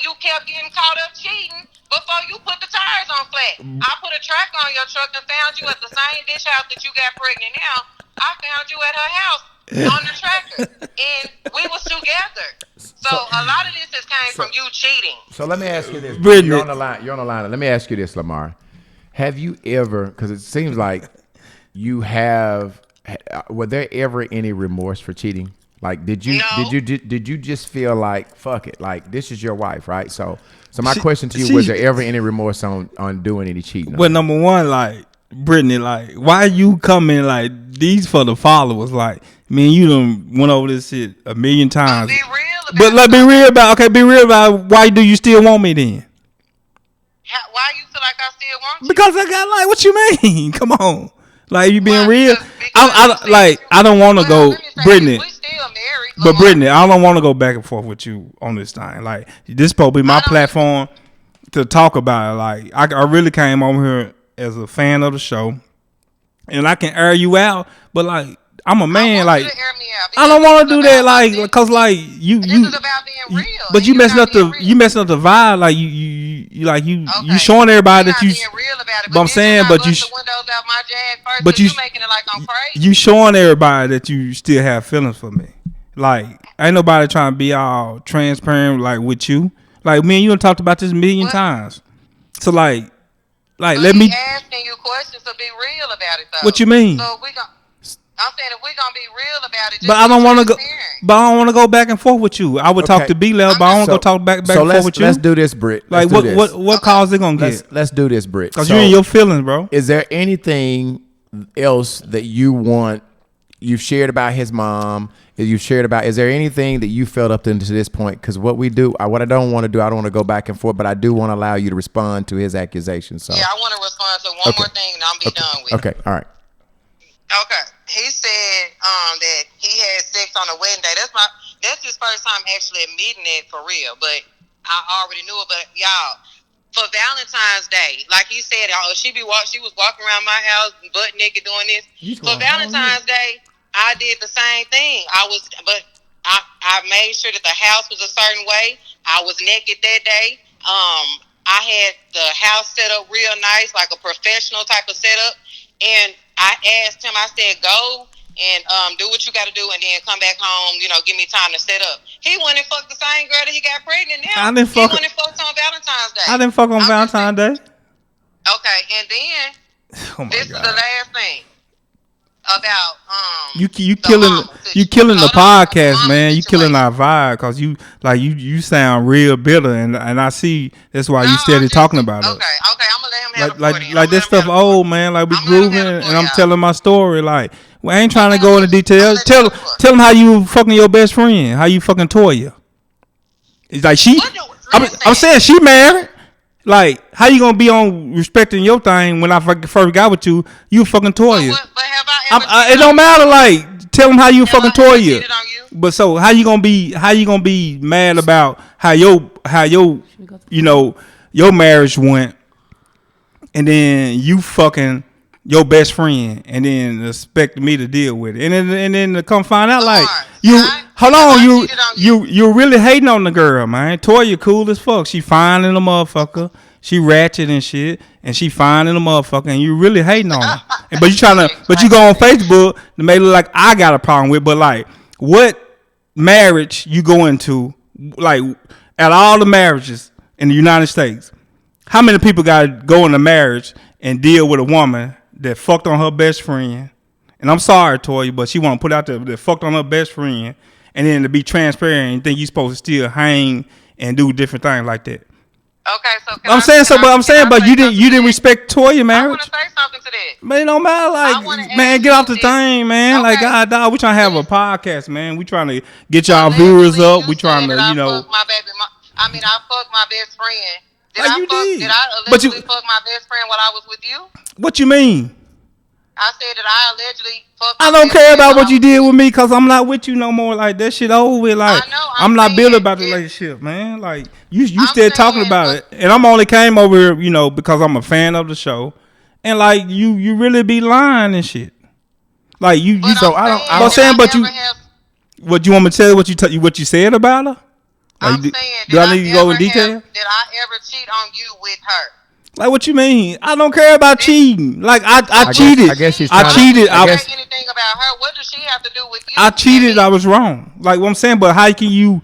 You kept getting caught up cheating before you put the tires on flat. I put a track on your truck and found you at the same bitch house that you got pregnant now. I found you at her house on the tracker, and we was together. So a lot of this came from you cheating. So let me ask you this. Britney. You're on the line. Let me ask you this, Lamar. Have you ever, because it seems like you have, were there ever any remorse for cheating? Like, did you just feel like, fuck it, like this is your wife, right? So my question to you, was there ever any remorse on doing any cheating? Well, number one, like, Britney, like, why you coming like these for the followers? Like, man, you done went over this shit a million times. Be real about why do you still want me then? Why you feel like I still want you? Because I got like, what you mean? Come on, like you being real. I don't want to go, Britney. We still married, but Britney, I don't want to go back and forth with you on this thing. Like, this probably my platform to talk about it. Like, I really came over here as a fan of the show, and I can air you out, but like, I'm a man. Like, I don't want to do that. Like, because like you. This is about being real. But you messing up the vibe. Like you showing everybody that you. Being real about it, but I'm saying, but you. But you making it like I'm crazy. You showing everybody that you still have feelings for me. Like, ain't nobody trying to be all transparent like with you. Like, me and you done talked about this a million times. So like let me asking you questions to be real about it though. What you mean? So I'm saying if we gonna be real about it, but I don't want to go. But I don't want to go back and forth with you. I would talk to B-Level, but I don't want to go talk back and forth with you. Let's do this, Britt. Like, what cause it gonna get? Let's do this, Britt. Because you're in your feelings, bro. Is there anything else that you want you've shared about his mom. You've shared about. Is there anything that you felt up to this point? Because what we do, what I don't want to do, I don't want to go back and forth, but I do want to allow you to respond to his accusations. So yeah, I want to respond to one more thing, and I'm be done with. Okay, all right. Okay, he said that he had sex on a wedding day. That's his first time actually admitting it for real. But I already knew it. But y'all, for Valentine's Day, like he said, she was walking around my house butt naked doing this. For Valentine's Day, I did the same thing. I made sure that the house was a certain way. I was naked that day. I had the house set up real nice, like a professional type of setup. And I asked him, I said, go and do what you got to do and then come back home, give me time to set up. He went and fucked the same girl that he got pregnant now. He went and fucked on Valentine's Day. I didn't fuck on Valentine's Day. Okay, and then this is the last thing about you killing the podcast, man. You killing our vibe because you sound real bitter and I see that's why you started talking about it. Okay, I'm gonna let him have the 40. Like this stuff old, man. Like we grooving and I'm telling my story. Like we ain't trying to go into details. Tell him how you fucking your best friend. How you fucking Toya. It's like I'm saying she married. Like, how you gonna be on respecting your thing when I first got with you? You fucking Toya. But have I ever it don't matter. Like, tell them how you fucking Toya. But so how you gonna be mad about how your your marriage went, and then you fucking your best friend, and then expect me to deal with it, and then to come find out like you really hating on the girl, man. Toya cool as fuck. She fine in the motherfucker. She ratchet and shit, and she fine in the motherfucker, and you really hating on her. But you go on Facebook to make it look like I got a problem with. But like, what marriage you go into? Like, at all the marriages in the United States, how many people got to go into marriage and deal with a woman that fucked on her best friend? And I'm sorry, Toya, but she want to put out there that fucked on her best friend, and then to be transparent and think you supposed to still hang and do different things like that. Okay, so but you didn't respect Toya marriage. I want to say something to that. Man, it don't matter. Like, man, get off the thing, man. Okay. Like, God, dog, we trying to have a podcast, man. We trying to get y'all viewers up. We trying to, I fucked my best friend. Did I allegedly fuck my best friend while I was with you? What you mean? I said that I allegedly fucked. I don't care about what you did with me because I'm not with you no more. Like that shit over with. Like I'm not bitter about the relationship, man. Like you still talking about it, and I'm only came over here, because I'm a fan of the show, and like you really be lying and shit. Like you. So I'm saying, but you. What you want me to tell you what you said about her? Like, I'm saying, do I need to go in detail? Did I ever cheat on you with her? Like, what you mean? I don't care about cheating. Like, I cheated. I guess she's I cheated. I don't care anything about her. What does she have to do with you? I cheated. I was wrong. Like, what I'm saying, but how can you?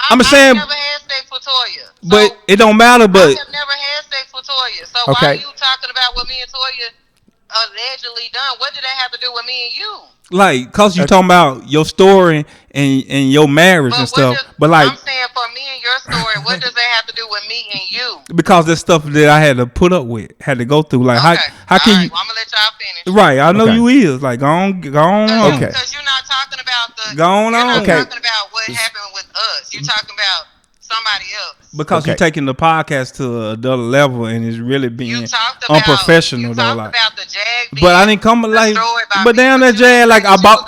I'm saying. I never had sex with Toya. But it don't matter. But I have never had sex with Toya. So why are you talking about what me and Toya allegedly done? What did that have to do with me and you? Like, cause you talking about your story and your marriage and stuff. But like, I'm saying for me and your story, what does that have to do with me and you? Because there's stuff that I had to put up with, had to go through. Like, how can you? Well, I'm gonna let y'all finish. Right, I know you is. Like, go on. Okay. Because you're not talking about the. Go on. You're not talking about what happened with us. You're talking about somebody else. Because you're taking the podcast to another level and it's really being unprofessional. You talked about the Jag, but I didn't come like. But damn that Jag, like I bought.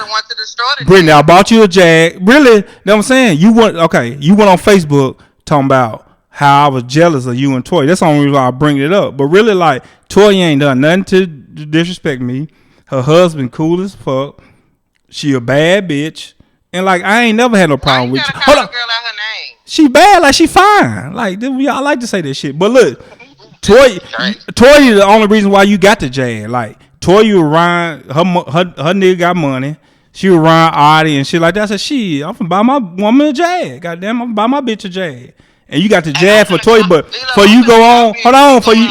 Brittany, I bought you a Jag. Really, you know what I'm saying? You went on Facebook talking about how I was jealous of you and Toya. That's the only reason I bring it up. But really, like Toya ain't done nothing to disrespect me. Her husband cool as fuck. She a bad bitch. And like I ain't never had no problem with you. Hold on. Girl out her name? She bad, like she fine. Like y'all like to say that shit. But look, Toya the only reason why you got the Jag. Like Toya around her nigga got money. She around Audie and shit like that. I said, shit, I'm finna buy my woman a Jag. Goddamn, I'm finna buy my bitch a Jag. And you got the Jag for Toya, but for you go on, hold on, for you.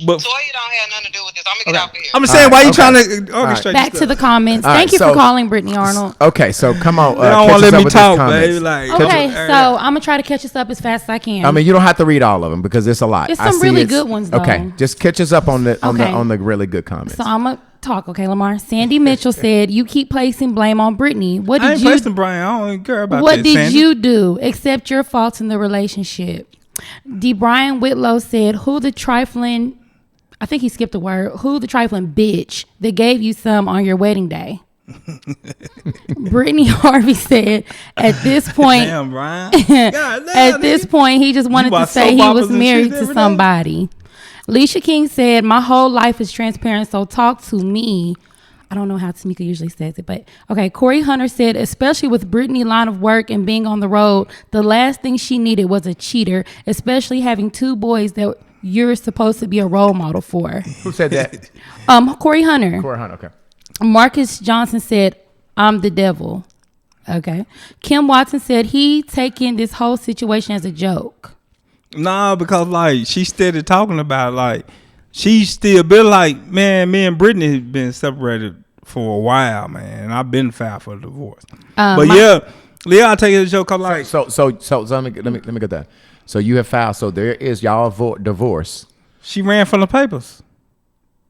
But Toya don't have nothing to do with this. I'm gonna get out here. I'm saying, why you trying to orchestrate back to the comments? Thank you for calling Britney Arnold. Okay, so come on. You don't want to let me talk, baby. Like, okay, so I'm gonna try to catch us up as fast as I can. I mean, you don't have to read all of them because it's a lot. It's some really good ones, though. Okay, just catch us up on the really good comments. So I'm gonna talk, okay, Lamar. Sandy Mitchell said, you keep placing blame on Britney. What did I ain't placing blame. I don't even care about what that, did Sandy. you do? Accept your faults in the relationship. D. Brian Whitlow said, who the trifling, I think he skipped a word, who the trifling bitch that gave you some on your wedding day? Brittany Harvey said, at this point, Damn, Brian. at this point, he just wanted to say he was married to somebody. Alicia King said, my whole life is transparent, so talk to me. I don't know how Tamika usually says it, but okay. Corey Hunter said, especially with Brittany's line of work and being on the road, the last thing she needed was a cheater, especially having 2 boys that you're supposed to be a role model for. Who said that? Corey Hunter. Corey Hunter, okay. Marcus Johnson said, I'm the devil. Okay. Kim Watson said he taking this whole situation as a joke. Nah, because like she started talking about like she still been like, man, me and Brittany been separated for a while, man. And I've been filed for a divorce. But yeah, I'll take it as a joke. Cause like So let me get that. So you have filed. So there is y'all divorce. she ran from the papers.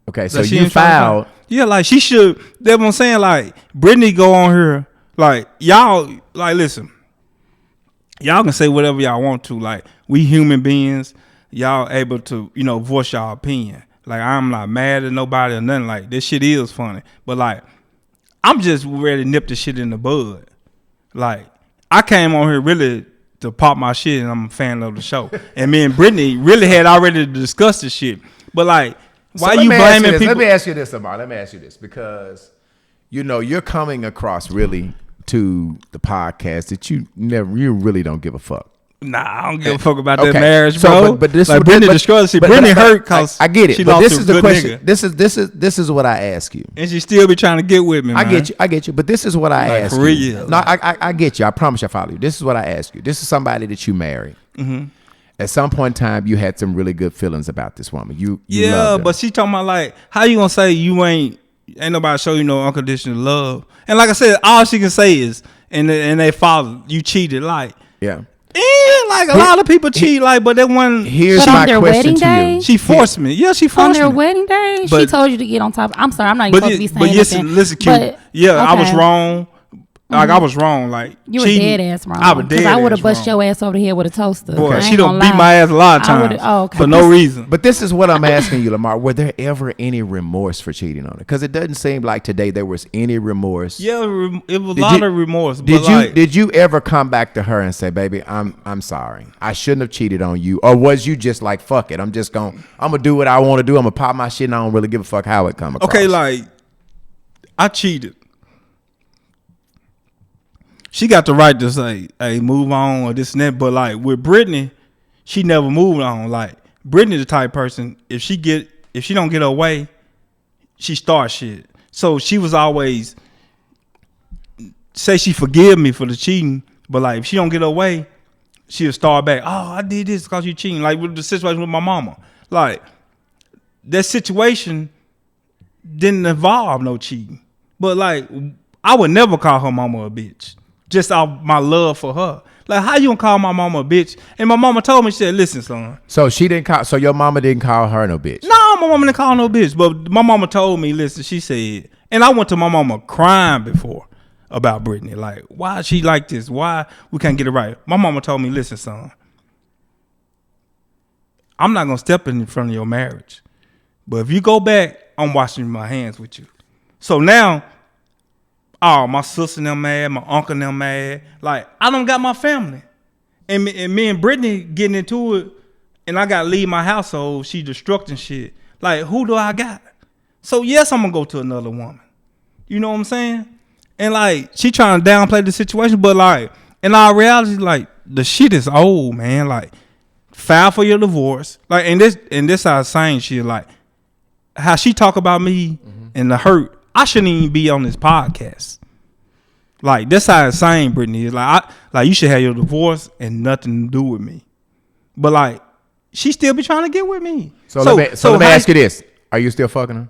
Okay, so Like, she you ain't trying to filed. Yeah, like she should. That's what I'm saying. Like Brittany go on here. Like y'all, like listen. Y'all can say whatever y'all want to. Like we human beings, y'all able to voice y'all opinion. Like I'm not mad at nobody or nothing. Like this shit is funny, but like I'm just ready to nip the shit in the bud. Like I came on here really to pop my shit, and I'm a fan of the show. And me and Brittany really had already discussed this shit, but like. Why you blaming people? Let me ask you this, Lamar. Let me ask you this, because you're coming across really to the podcast that you really don't give a fuck. Nah, I don't give a fuck about that marriage, bro. So, but this like Brittany destroyed. See, Brittany hurt because I get it. She but lost this is a the good question. Nigga. This is what I ask you, and she still be trying to get with me. Man. I get you. But this is what I ask for you. real. No, I get you. I promise I follow you. This is what I ask you. This is somebody that you married. Mm-hmm. At some point in time, you had some really good feelings about this woman. You loved her. But she talking about like, how you gonna say you ain't nobody show you no unconditional love? And like I said, all she can say is, and they father, you cheated. Like, yeah. And like a lot of people cheat, like, but that one. Here's my question to you. She forced me. Yeah, she forced me. On their wedding day, she told you to get on top. I'm sorry, I'm not even supposed to be saying But listen, Q. But, I was wrong. Like I was wrong. Like you were dead ass wrong. I was dead. I would have bust your ass over the head with a toaster. Boy, she don't beat my ass a lot of times for no reason. But this is what I'm asking you, Lamar. Were there ever any remorse for cheating on her? Because it doesn't seem like today there was any remorse. Yeah, it was a lot of remorse. Did you ever come back to her and say, "Baby, I'm sorry. I shouldn't have cheated on you," or was you just like, "Fuck it, I'm gonna do what I want to do. I'm gonna pop my shit, and I don't really give a fuck how it come across." Okay, like I cheated. She got the right to say, hey, move on or this and that. But like with Brittany, she never moved on. Like Brittany the type person, if she don't get her way, she starts shit. So she was always say she forgive me for the cheating, but like if she don't get her way, she'll start back. Oh, I did this because you cheating. Like with the situation with my mama. Like that situation didn't involve no cheating. But like I would never call her mama a bitch. Just off my love for her. Like, how you gonna call my mama a bitch? And my mama told me, she said, listen, son. So your mama didn't call her no bitch? No, my mama didn't call no bitch. But my mama told me, listen, she said, and I went to my mama crying before about Brittany. Like, why is she like this? Why we can't get it right? My mama told me, listen, son. I'm not gonna step in front of your marriage. But if you go back, I'm washing my hands with you. So now, oh, my sister and them mad, my uncle and them mad. Like, I don't got my family. And me and Brittany getting into it, and I got to leave my household. She destructing shit. Like, who do I got? So, yes, I'm going to go to another woman. You know what I'm saying? And, like, she trying to downplay the situation. But, like, in our reality, like, the shit is old, man. Like, file for your divorce. Like, and this how saying shit. Like, how she talk about me and the hurt. I shouldn't even be on this podcast. Like that's how insane Brittany is. Like you should have your divorce and nothing to do with me. But like she still be trying to get with me. So let me ask you this: are you still fucking her?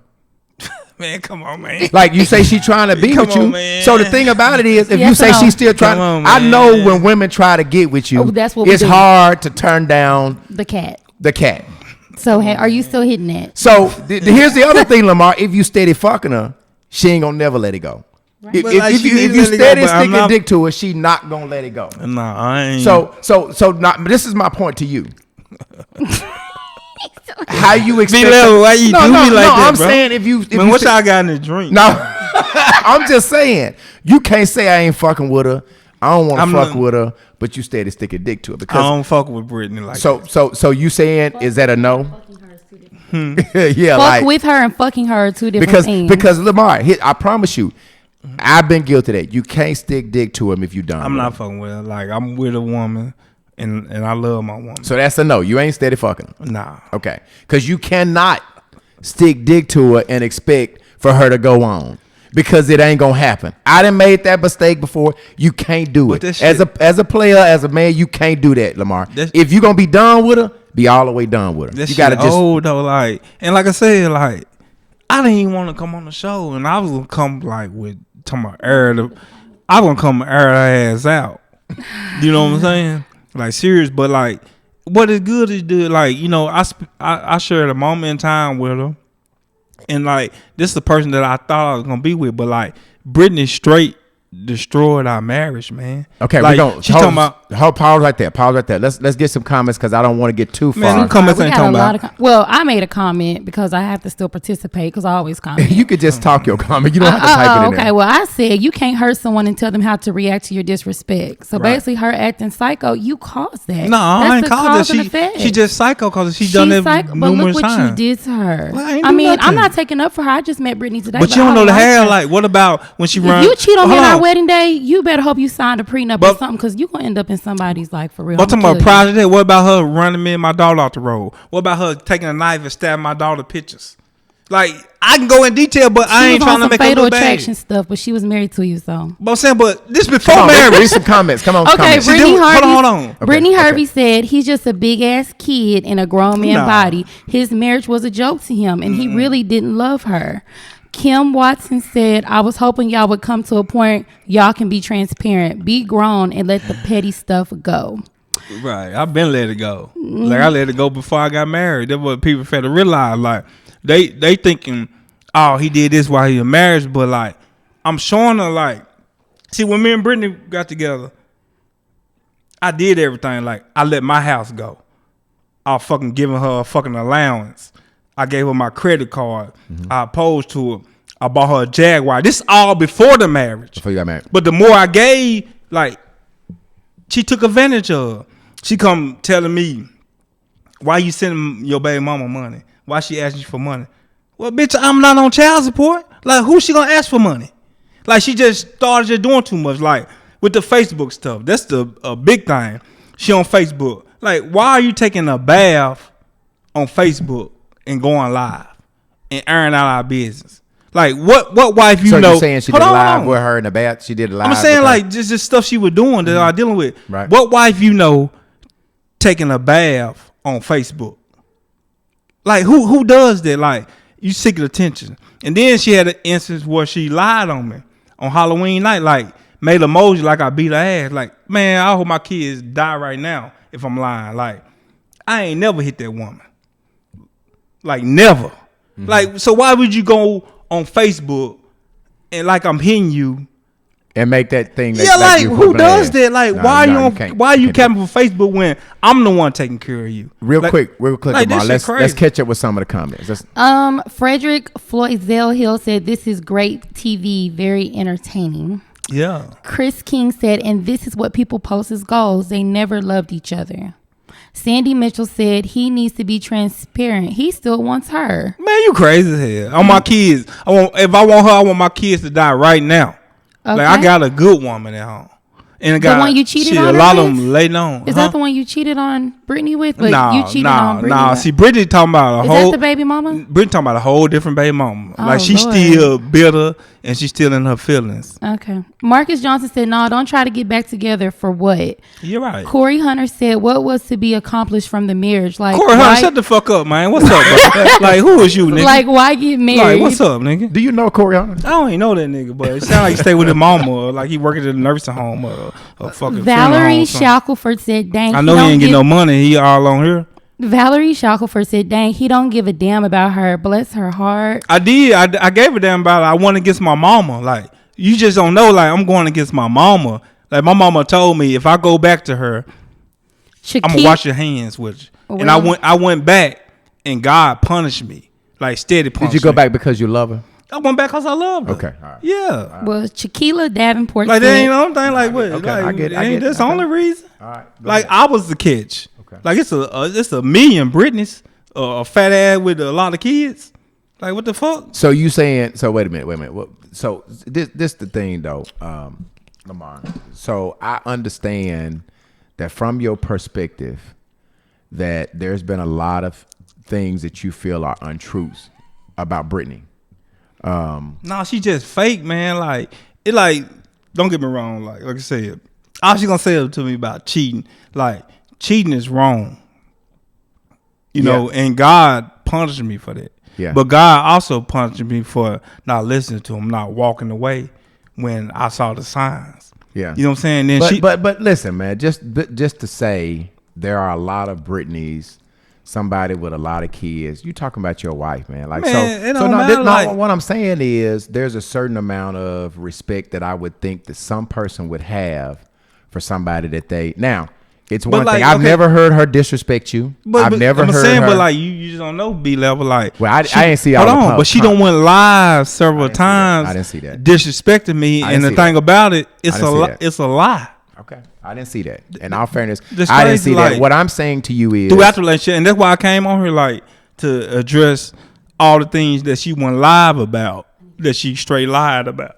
Man, come on, man. Like you say, she trying to be with you. Man. So the thing about it is, if you say she's still trying, I know when women try to get with you, that's what it's hard to turn down the cat. The cat. So are you still hitting that? So here's the other thing, Lamar. If you steady fucking her, she ain't gonna never let it go. Right. If you steady sticking dick to her, she not gonna let it go. Nah, I ain't. So not. This is my point to you. How you expect? Why you do me like that, I'm bro? saying if you what y'all got in the drink? No, I'm just saying you can't say I ain't fucking with her. I don't want to fuck with her, but you steady sticking dick to her because I don't fuck with Britney like that. So you saying is that a no? Yeah, fuck with her and fucking her are two different things. Because Lamar, I promise you, I've been guilty of that. You can't stick dick to him if you done. I'm not fucking with her. Like I'm with a woman, and I love my woman. So that's a no. You ain't steady fucking her. Nah. Okay, because you cannot stick dick to her and expect for her to go on. Because it ain't gonna happen. I done made that mistake before. You can't do it. As a player, as a man, you can't do that, Lamar. If you gonna be done with her, be all the way done with her. You gotta just though, like, and like I said, like I didn't even want to come on the show, and I was gonna come like with talking about I was gonna come air her ass out. You know what I'm saying? Like serious, but like what is good is good. Like I shared a moment in time with her. And like this is the person that I thought I was gonna be with, but like Britney straight destroyed our marriage, man. Okay, like, we're gonna talking about pause right there. Let's get some comments because I don't want to get too far. Man, them comments ain't talking about. Well, I made a comment because I have to still participate because I always comment. You could just talk your comment. You don't have to type it in there. Okay, well, I said you can't hurt someone and tell them how to react to your disrespect. So basically, her acting psycho, you caused that. No, I ain't caused that. She just psycho because she done it numerous times. But look what you did to her. Well, I'm not taking up for her. I just met Britney today. But you don't know the hair. Like, what about when she runs? If you cheat on me on our wedding day, you better hope you signed a prenup or something because you're going to end up in somebody's like for real. But talking about project day, what about her running me and my daughter off the road? What about her taking a knife and stabbing my daughter pictures? Like, I can go in detail, but I ain't trying to make her look bad. Attraction stuff, but she was married to you, so. But I'm saying, this before marriage. Read some comments. Come on. Okay, Brittany Harvey. Hold on. Okay, Brittany Harvey said he's just a big ass kid in a grown man body. His marriage was a joke to him, and he really didn't love her. Kim Watson said, I was hoping y'all would come to a point y'all can be transparent, be grown, and let the petty stuff go. Right. I've been let it go. Like, I let it go before I got married. That's what people had to realize. Like, they thinking, oh, he did this while he was married. But, like, I'm showing her, like, see, when me and Brittany got together, I did everything. Like, I let my house go. I was fucking giving her a fucking allowance. I gave her my credit card. I opposed to her. I bought her a Jaguar. This is all before the marriage. Before you got married. But the more I gave, like, she took advantage of her. She come telling me, why you sending your baby mama money? Why she asking you for money? Well, bitch, I'm not on child support. Like, who's she gonna ask for money? Like, she just started just doing too much. Like, with the Facebook stuff. That's the big thing. She on Facebook. Like, why are you taking a bath on Facebook and going live and airing out our business? Like, what wife you know? So you're saying she did live with her in the bath? She did live. I'm saying like just stuff she was doing that I'm dealing with. Right. What wife you know taking a bath on Facebook? Like, who does that? Like, you seeking attention. And then she had an instance where she lied on me on Halloween night. Like, made emoji like I beat her ass. Like, man, I hope my kids die right now if I'm lying. Like, I ain't never hit that woman. Like, never. Like, so why would you go on Facebook and like I'm hitting you and make that thing? Like who does that? Like, why are you capping for Facebook when I'm the one taking care of you? Real quick, like, Lamar, let's catch up with some of the comments. Frederick Floydzel Hill said, this is great TV, very entertaining. Yeah. Chris King said, and this is what people post as goals. They never loved each other. Sandy Mitchell said he needs to be transparent. He still wants her. Man, you crazy as hell. On my kids. If I want her, I want my kids to die right now. Okay. Like, I got a good woman at home. And the one you cheated on? A lot of them laid on. Is that the one you cheated on Britney with? But you cheated on Britney. Nah. See, Britney talking about Is that the baby mama? Britney talking about a whole different baby mama. Oh, like, she's still bitter and she's still in her feelings. Okay. Marcus Johnson said, no, don't try to get back together for what? You're right. Corey Hunter said, what was to be accomplished from the marriage? Like, Corey Hunter, shut the fuck up, man. What's up, bro? Like, who is you, nigga? Like, why get married? Like, what's up, nigga? Do you know Corey Hunter? I don't even know that nigga, but it sounds like he stay with his mama or like he working at a nursing home or a fucking Valerie Shackelford said, dang. I know he ain't get no money. He all on here. Valerie Shackelford said, dang, he don't give a damn about her. Bless her heart. I did. I gave a damn about it. I went against my mama. Like, you just don't know. Like, I'm going against my mama. Like, my mama told me if I go back to her, I'm gonna wash your hands with you. Well, and I went back, and God punished me. Like, steady punishing. Did you go back because you love her? I went back because I love her. Okay. All right. Yeah. All right. Well, Shaquilla Davenport like, there ain't no thing like what? Okay. Like, I get it. That's the only reason. All right. Like, I was the catch. Okay. Like, it's a million Britneys, a fat ass with a lot of kids. Like, what the fuck? So you saying? So wait a minute. So this the thing though, Lamar. So I understand that from your perspective, that there's been a lot of things that you feel are untruths about Britney. No, she just fake, man. Like, it like, don't get me wrong. Like I said, all she gonna say to me about cheating, like, cheating is wrong. You know, and God punished me for that. Yeah. But God also punished me for not listening to him, not walking away when I saw the signs. Yeah. You know what I'm saying? Then but listen, man, just to say there are a lot of Britneys, somebody with a lot of kids. You talking about your wife, man. Like, man, it don't matter, like, what I'm saying is there's a certain amount of respect that I would think that some person would have for somebody that they now. It's one thing. I've never heard her disrespect you. I've never heard her. But like, you just don't know B level. Like, well, I didn't see all the but she don't went live several times. I didn't see that. Disrespecting me, and the thing about it, it's a lie. Okay, I didn't see that. In all fairness, I didn't see that. What I'm saying to you is throughout the relationship, and that's why I came on here, like, to address all the things that she went live about, that she straight lied about.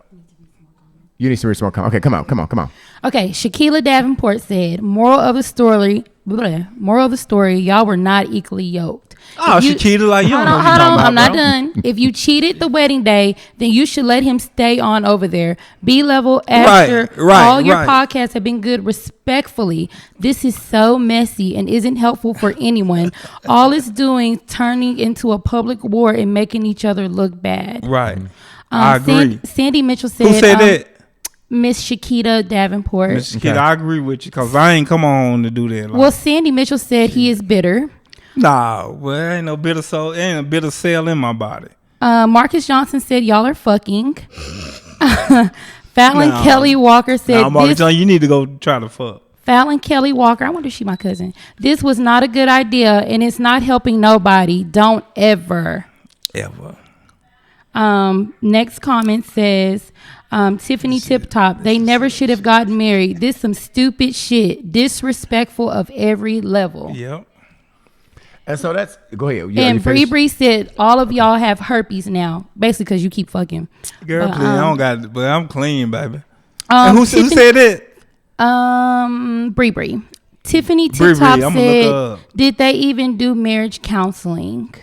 You need some more comment. Okay, come on. Okay, Shaquilla Davenport said, moral of the story, y'all were not equally yoked. Oh, Shaquilla, like, you don't know what you're talking about, I'm not done. If you cheated the wedding day, then you should let him stay on over there. B-level after all your podcasts have been good, respectfully. This is so messy and isn't helpful for anyone. All it's doing, turning into a public war and making each other look bad. Right. I agree. Sandy Mitchell said. Who said that? Miss Shakita Davenport. Miss Shakita, I agree with you because I ain't come on to do that. Like, well, Sandy Mitchell said he is bitter. Nah, well, ain't no bitter soul, ain't a bitter cell in my body. Marcus Johnson said y'all are fucking. Fallon Kelly Walker said, Marcus Johnson, you need to go try to fuck. Fallon Kelly Walker, I wonder if she's my cousin. This was not a good idea and it's not helping nobody. Don't ever. Ever. Next comment says, Tiffany Tip Top, they never should have gotten married. This some stupid shit. Disrespectful of every level. Yep. And so that's, go ahead. And Bree said, all of y'all have herpes now. Basically because you keep fucking. Girl, please, I don't got it, but I'm clean, baby. And who said it? Bree. Tiffany Tip Top said, did they even do marriage counseling?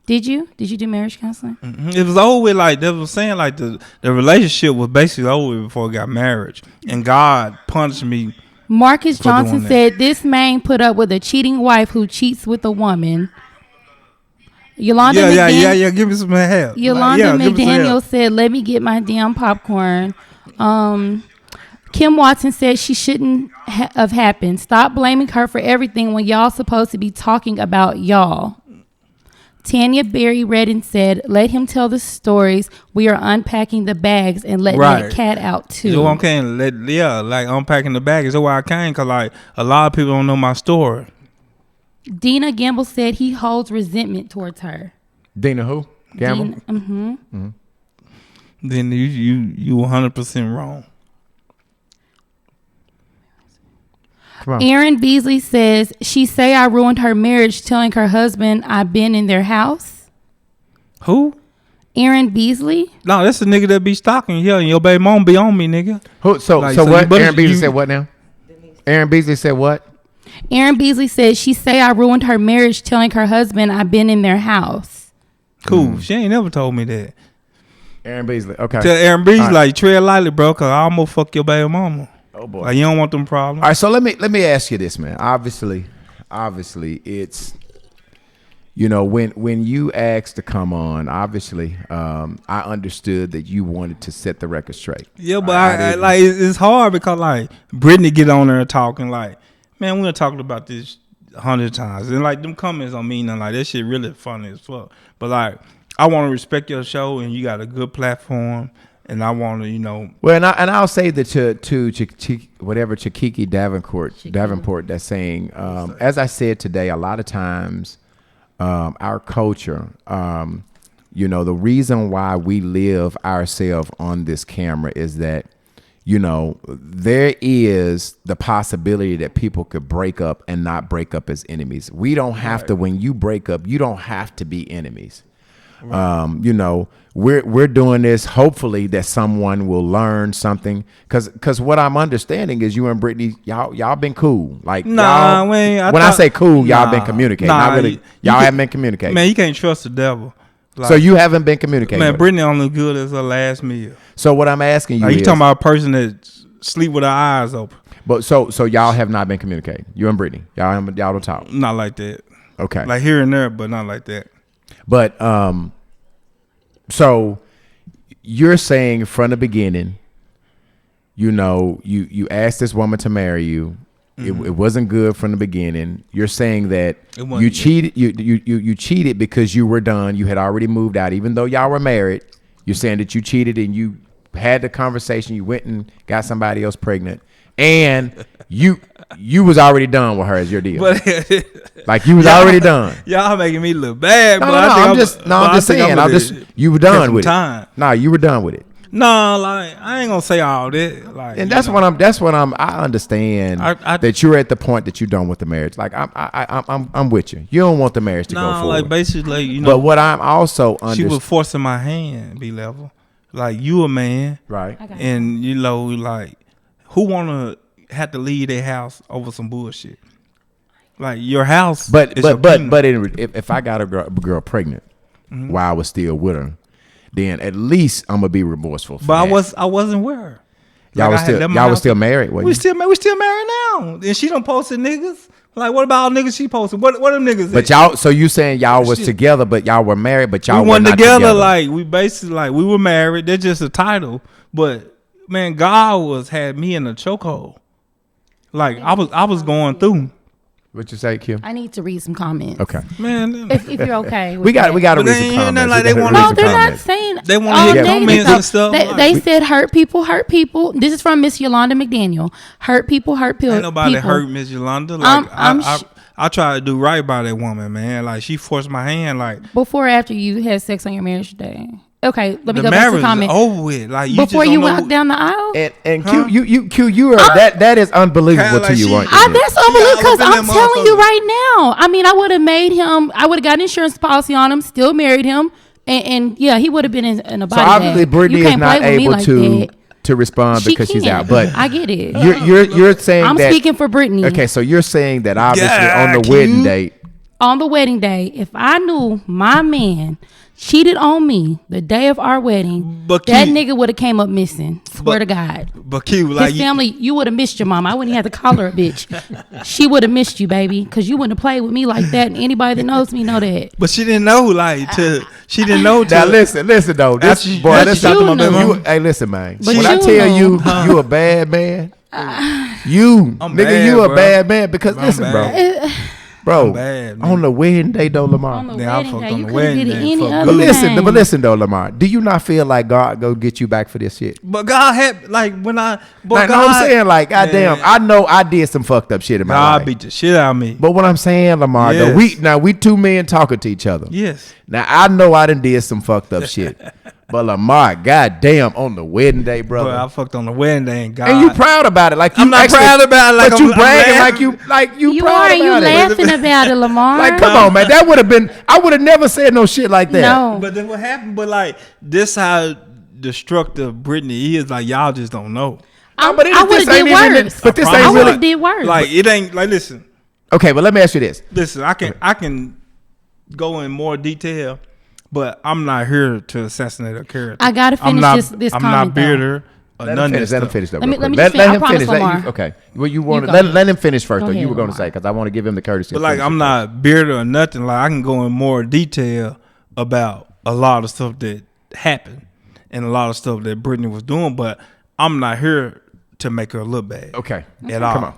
Did you do marriage counseling? Mm-hmm. It was over with, like they was saying, like the relationship was basically over with before I got married, and God punished me. Marcus Johnson said this man put up with a cheating wife who cheats with a woman. Yolanda McDaniel, give me some help. Yolanda McDaniel said, "Let me get my damn popcorn." Kim Watson said she shouldn't have happened. Stop blaming her for everything when y'all supposed to be talking about y'all. Tanya Berry Redden said, let him tell the stories. We are unpacking the bags and letting that cat out too. So I'm saying, like unpacking the bags. That's why I came, because like a lot of people don't know my story. Dina Gamble said he holds resentment towards her. Dina who? Gamble? Then you 100% wrong. Aaron Beasley says, she say I ruined her marriage telling her husband I've been in their house. Who? Aaron Beasley? No, that's the nigga that be stalking you, and your baby mom be on me, nigga. Who? So what? Aaron Beasley said what now? Aaron Beasley said what? Aaron Beasley says she say I ruined her marriage telling her husband I've been in their house. Cool. She ain't never told me that. Aaron Beasley. Okay. Tell Aaron Beasley, like, tread lightly, bro, because I almost fuck your baby mama. Oh boy. Like, you don't want them problems. All right, so let me ask you this, man. Obviously it's, you know, when you asked to come on, obviously I understood that you wanted to set the record straight. Yeah, but I like it's hard because like Britney get on there talking like, man, we're talking about this 100 times. And like them comments don't mean nothing. Like that shit really funny as fuck. But like I want to respect your show, and you got a good platform, and I want to, Well, and I'll say that to Chakiki Davenport that's saying, as I said today, a lot of times our culture, the reason why we live ourselves on this camera is that, there is the possibility that people could break up and not break up as enemies. We don't have to, when you break up, you don't have to be enemies. Right. We're doing this hopefully that someone will learn something, because what I'm understanding is you and Britney, y'all been cool. Like, when I say cool, y'all been communicating. Not really, y'all haven't been communicating. Man, you can't trust the devil. Like, so you haven't been communicating. Man, Britney only good as her last meal. So what I'm asking you is, you talking about a person that sleep with her eyes open. But so y'all have not been communicating. You and Britney, y'all don't talk. Not like that. Okay. Like here and there, but not like that. But so you're saying from the beginning, you asked this woman to marry you. Mm-hmm. It wasn't good from the beginning. You're saying that you cheated. You cheated because you were done. You had already moved out, even though y'all were married. You're saying that you cheated and you had the conversation. You went and got somebody else pregnant, and you was already done with her as your deal. Like you was already done. Y'all making me look bad. I'm just saying. You were done with it. No, you were done with it. No, like I ain't gonna say all that. Like, and that's what I'm. I understand that you're at the point that you're done with the marriage. Like I'm with you. You don't want the marriage to go forward. Like basically, But what I'm also she was forcing my hand. B level. Like you a man, right? And like who wanna have to leave their house over some bullshit? Like your house, but if I got a girl pregnant while I was still with her, then at least I'm gonna be remorseful. But I wasn't with her. Y'all was still married. We still married now. And she done posted niggas. Like what about all niggas she posted? What them niggas? But y'all, so you saying y'all was together, but y'all were married, but y'all weren't together. Like we basically like we were married. They're just a title. But man, God had me in a chokehold. Like I was going through. What you say, Kim? I need to read some comments. Okay, man. If you're okay, with we got to read some comments. Like no, they're not saying. They want to hear comments and stuff. They said hurt people. This is from Miss Yolanda McDaniel. Hurt people. Ain't nobody hurt Miss Yolanda. Like I try to do right by that woman, man. Like she forced my hand. Like before or after you had sex on your marriage day. Okay, let me go back to the marriage comment. Over with. Like you before you walked down the aisle. And Q, you are that is unbelievable to you, aren't you? That's unbelievable because I'm telling you right now. I mean, I would have made him. I would have got an insurance policy on him. Still married him, and yeah, he would have been in a body. So obviously, Britney is not able to respond because she's out. But I get it. You're saying I'm speaking for Britney. Okay, so you're saying that obviously on the wedding date. On the wedding day, if I knew my man cheated on me the day of our wedding, that nigga would have came up missing. Swear to God. But Q, like his family, you would have missed your mom. I wouldn't have to call her a bitch. She would have missed you, baby, because you wouldn't have played with me like that. And anybody that knows me know that. But she didn't know, she didn't know. Now listen though. Hey, listen, man. But when I tell you a bad man, you a bad man because listen, bro. Bro, bad, on the wedding day though, Lamar. On the wedding day, you could have did it any other day. But listen though, Lamar. Do you not feel like God go get you back for this shit? But God had when I. But God, I'm saying like, goddamn, I know I did some fucked up shit in my life. God beat the shit out of me. But what I'm saying, Lamar, though, we two men talking to each other. Yes. Now I know I done did some fucked up shit. But Lamar, goddamn, on the wedding day, brother. Bro, I fucked on the wedding day, and God. And you proud about it, like you I'm not proud about it, like but you bragging, like you proud about it. You laughing about it, Lamar? Like, come on, man, that would have been. I would have never said no shit like that. No, but then what happened? But like this, how destructive Britney is. Like y'all just don't know. I would have did worse. But this ain't I would really have did worse. Like it ain't like listen. Okay, but let me ask you this. Listen, I can go in more detail. But I'm not here to assassinate a character. I gotta finish this I'm comment. not bitter or none of this. Let him finish. Let him finish. Okay. Well, you want to let him finish first. Though you were going to say because I want to give him the courtesy. But like I'm not bitter or nothing. Like I can go in more detail about a lot of stuff that happened and a lot of stuff that Britney was doing. But I'm not here to make her look bad. Okay. At all. Come on.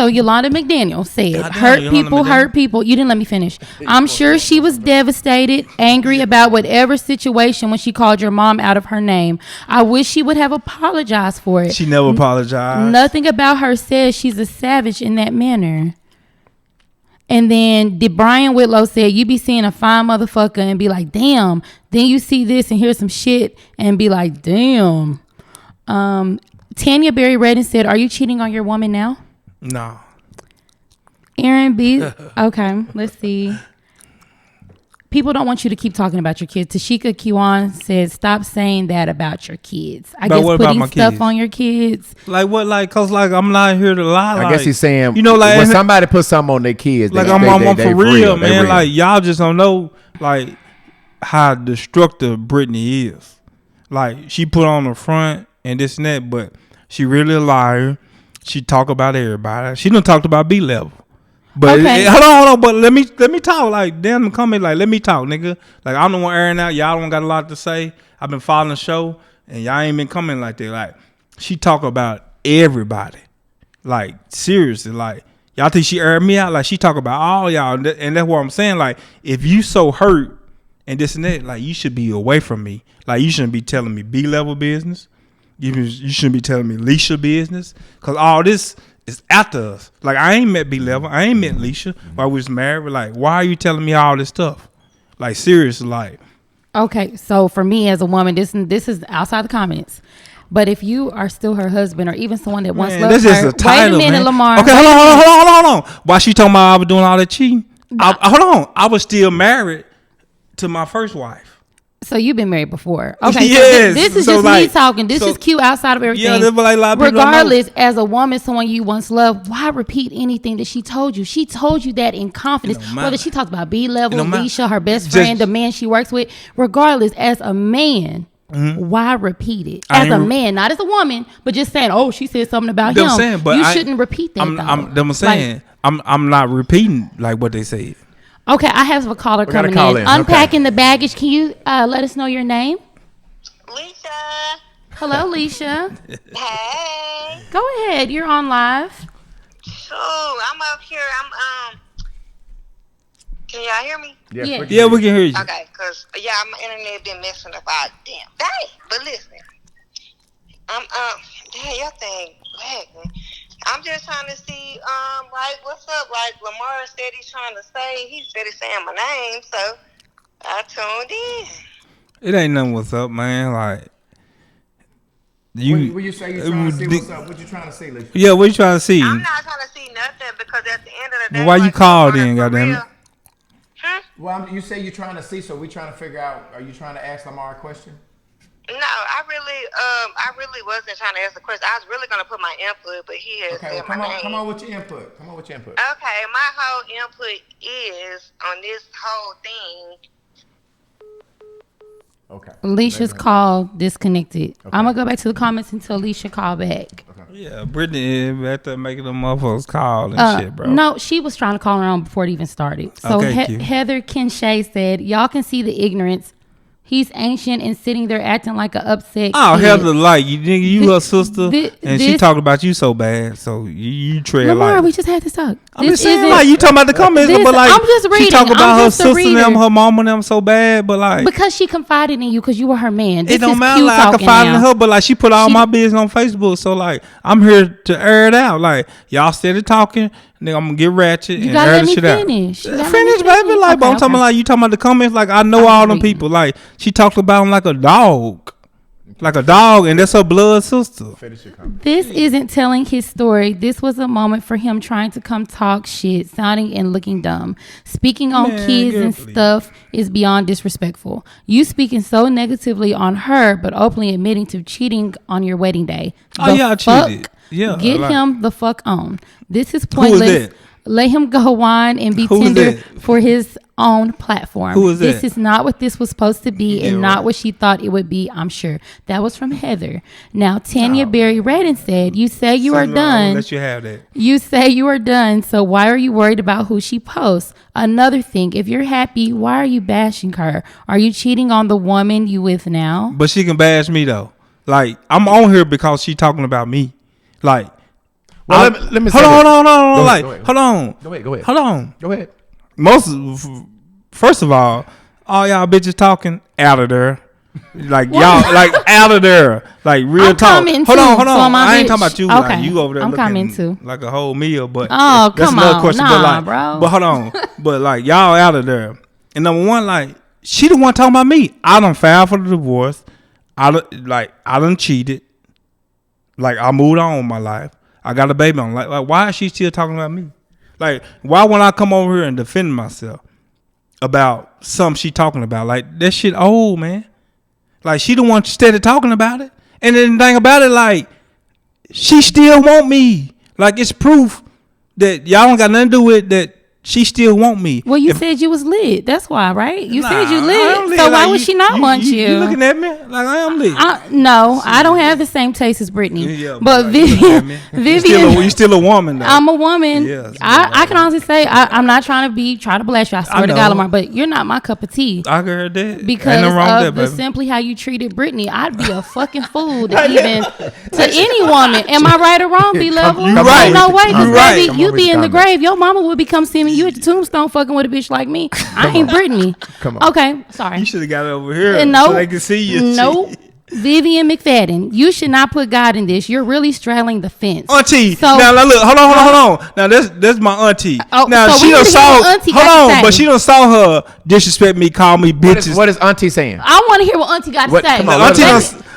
So Yolanda McDaniel said, Goddamn, hurt Yolanda people, McDaniel. hurt people. You didn't let me finish. I'm sure she was devastated, angry about whatever situation when she called your mom out of her name. I wish she would have apologized for it. She never apologized. Nothing about her says she's a savage in that manner. And then Brian Whitlow said, you be seeing a fine motherfucker and be like, damn. Then you see this and hear some shit and be like, damn. Tanya Berry Redden said, are you cheating on your woman now? No. Aaron B. Okay, let's see. People don't want you to keep talking about your kids. Tashika Kiwan said, stop saying that about your kids. I guess putting stuff on your kids. Like what? Like, cause like I'm not here to lie. I guess he's saying, you know, like when somebody puts something on their kids, like I'm for real, man. Like y'all just don't know like how destructive Britney is. Like she put on the front and this and that, but she really a liar. She talk about everybody. She done talked about B-level. But okay. Hold on. But let me talk. Like damn, come in. Like let me talk, nigga. Like I'm the one airing out. Y'all don't got a lot to say. I've been following the show, and y'all ain't been coming like that. Like she talk about everybody. Like seriously. Like y'all think she aired me out? Like she talk about all y'all, and that's what I'm saying. Like if you so hurt and this and that, like you should be away from me. Like you shouldn't be telling me B-level business. You shouldn't be telling me Leisha business, because all this is after us. Like I ain't met B-level, I ain't met Leisha while we was married. But like, why are you telling me all this stuff? Like seriously, like. Okay, so for me as a woman, this is outside the comments. But if you are still her husband or even someone that once loved her, wait a minute, Lamar. Okay, hold on. Why she talking about I was doing all that cheating? Hold on, I was still married to my first wife. So you've been married before. Okay, yes. So this is just me talking. This is cute outside of everything. Yeah, like a lot of regardless, as a woman, someone you once loved, why repeat anything that she told you? She told you that in confidence. Whether she talked about B-level, Leisha, her best friend, the man she works with. Regardless, as a man, why repeat it? As a man, not as a woman, but just saying, oh, she said something about him. Saying, but you shouldn't repeat that. I'm saying, I'm not repeating like what they said. Okay, I have a caller coming in. Unpacking the baggage. Can you let us know your name? Lisa. Hello, Leisha. Hey. Go ahead. You're on live. Oh, I'm up here. Can y'all hear me? Yeah, we can hear you. Okay, because my internet been messing up all damn day. But listen, damn, y'all think lagging. I'm just trying to see, like, what's up? Like, Lamar said he's saying my name, so I tuned in. It ain't nothing what's up, man. Like, when you say you're trying to see what's up, what you trying to see, Lisa? Yeah, what you trying to see? I'm not trying to see nothing because at the end of the day, well, why you called in, goddamn it? Well, you say you're trying to see, so we trying to figure out. Are you trying to ask Lamar a question? No, I really wasn't trying to ask the question. I was really gonna put my input, but he has said my name. Come on with your input. Okay, my whole input is on this whole thing. Okay. Alicia's call disconnected. Okay. I'm gonna go back to the comments until Alicia call back. Okay. Yeah, Britney back there making them motherfuckers call and shit, bro. No, she was trying to call her on before it even started. So Heather Kinshay said, y'all can see the ignorance. He's ancient and sitting there acting like an upset kid. Heather, like you her sister, and she talking about you so bad, so you tread Lamar, like. we just had to talk. I'm just saying, like you talking about the comments, but like I'm just reading. She talk about her sister and them, her mom and them so bad, but like because she confided in you because you were her man. It don't matter. Like I confided in her, but like she put all my business on Facebook, so like I'm here to air it out. Like y'all started talking. Nigga, I'm gonna get ratchet and air the shit out. Finish, baby. Like, but I'm talking like you talking about the comments. Like, I know all them people. Like, she talked about him like a dog, and that's her blood sister. This isn't telling his story. This was a moment for him trying to come talk shit, sounding and looking dumb. Speaking on kids and stuff is beyond disrespectful. You speaking so negatively on her, but openly admitting to cheating on your wedding day. I cheated. Yeah, get him the fuck on. This is pointless. Let him go whine and be tender for his own platform. Who is this that? Is not what this was supposed to be and not what she thought it would be, I'm sure. That was from Heather. Now, Tanya Berry Redden said, you say you are done. Let you have that. You say you are done, so why are you worried about who she posts? Another thing, if you're happy, why are you bashing her? Are you cheating on the woman you with now? But she can bash me, though. Like, I'm on here because she talking about me. Like, Well, let me say hold on. Go Like, ahead. hold on. Go ahead. Hold on. Go ahead. First of all y'all bitches talking out of there. Like y'all, like out of there, like real I'm talk. coming Hold too, on. so am I ain't bitch. talking about you. Okay. Like, you over there I'm coming looking too. like a whole meal, but Oh, that's come another on. question. Nah, but like, bro. but hold on. But like y'all out of there. And number one, like she the one talking about me. I done filed for the divorce. I done cheated. Like I moved on with my life. I got a baby on. Like why is she still talking about me? Like why when I come over here and defend myself about something she talking about? Like that shit old, man. Like she the one steady talking about it. And then the thing about it, like she still want me. Like it's proof that y'all don't got nothing to do with that. She still want me. Well, you said you was lit. That's why, right? You said you I lit. am lit. So why Like, would she not want you? You looking at me like I am lit. No, I don't have the same taste as Britney. Yeah, but like, you looking at me. Vivian, you still a woman though. I'm a woman. Yes, I can honestly say I'm not trying to blast you. I swear to God, Lamar, but you're not my cup of tea. I heard that. Because Ain't no wrong of with that, simply how you treated Britney, I'd be a fucking fool to even to any woman. Am I right or wrong, B level? You right. Ain't no way, You right. baby. You be in the grave. Your mama would be come see me. You at the tombstone fucking with a bitch like me. I ain't Britney. Come on. Okay, sorry. You should have got it over here No, so they can see you. Nope. Vivian McFadden, you should not put God in this. You're really straddling the fence. Auntie, So, now look, hold on. Now that's my auntie. Oh, now so she we done need to hear saw. what auntie Hold got to on, say. but she done saw her disrespect me, call me bitches. What is Auntie saying? I want to hear what Auntie got to say. Come on, Auntie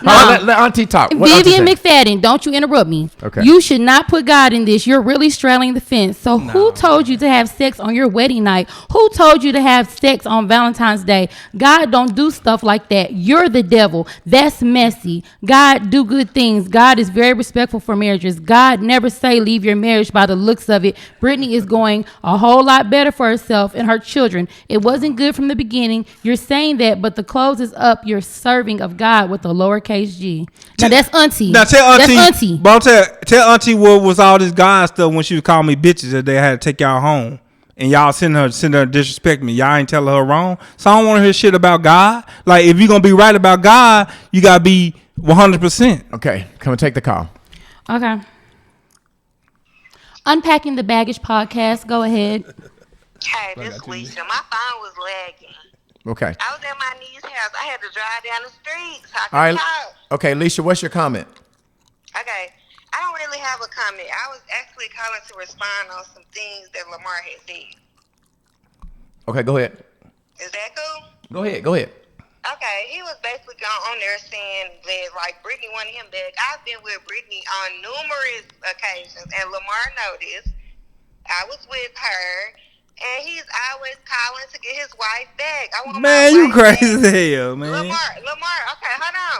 let Auntie talk. What Vivian Auntie saying? McFadden, don't you interrupt me. Okay. You should not put God in this. You're really straddling the fence. So who told you to have sex on your wedding night? Who told you to have sex on Valentine's Day? God don't do stuff like that. You're the devil. That's messy. God do good things. God is very respectful for marriages. God never say leave your marriage by the looks of it. Britney is going a whole lot better for herself and her children. It wasn't good from the beginning. You're saying that, but the close is up. You're serving of God with a lowercase g. Now that's Auntie. Now tell Auntie. That's Auntie. But tell Auntie what was all this God stuff when she was calling me bitches that they had to take y'all home. And y'all send her to disrespect me. Y'all ain't telling her wrong. So I don't want to hear shit about God. Like if you're gonna be right about God, you gotta be 100%. Okay, come and take the call. Okay. Unpacking the Baggage podcast. Go ahead. Hey, this is Lisa. My phone was lagging. Okay. I was at my niece's house. I had to drive down the street so I could All right. talk. Okay, Alicia, what's your comment? Okay. I don't really have a comment. I was actually calling to respond on some things that Lamar had said. Okay, go ahead. Is that cool? Go ahead. Okay, he was basically on there saying that, like, Britney wanted him back. I've been with Britney on numerous occasions, and Lamar noticed I was with her, and he's always calling to get his wife back. I want Man, my you wife crazy as back. hell, man. Lamar, okay, hold on.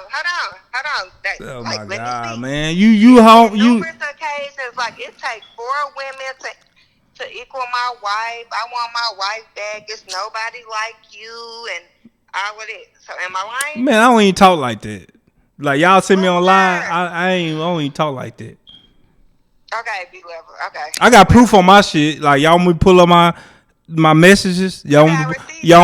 Oh Like, my let me God, see. man. You home you Numerous occasions, like, it takes 4 women to equal my wife. I want my wife back. It's nobody like you, and all of it. So am I lying? man, I don't even talk like that. Like y'all see me Well, online, sir. I don't even talk like that. Okay, B-level. Okay. I got proof on my shit. Like y'all want me to pull up my messages. Y'all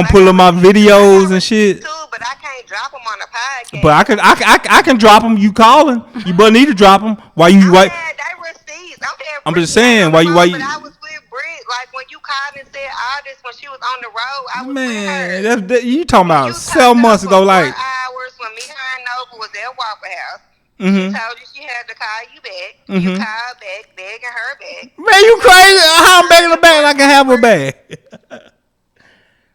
pull up my videos and shit. Too, but I can't drop them on the podcast. But I can drop them. You calling? You but need to drop them. Why you They why? receipts. I'm just saying, why you- But I was with Britt. Like when you called and said all this when she was on the road, I was Man, with her. that you talking about You 7 months talked ago? to her Like, for 4 hours when me, her, and Nova was at Waffle House. mm-hmm. She told you she had to call you back. You called back, begging her back. Man, you crazy? How I'm begging her back like I have her back?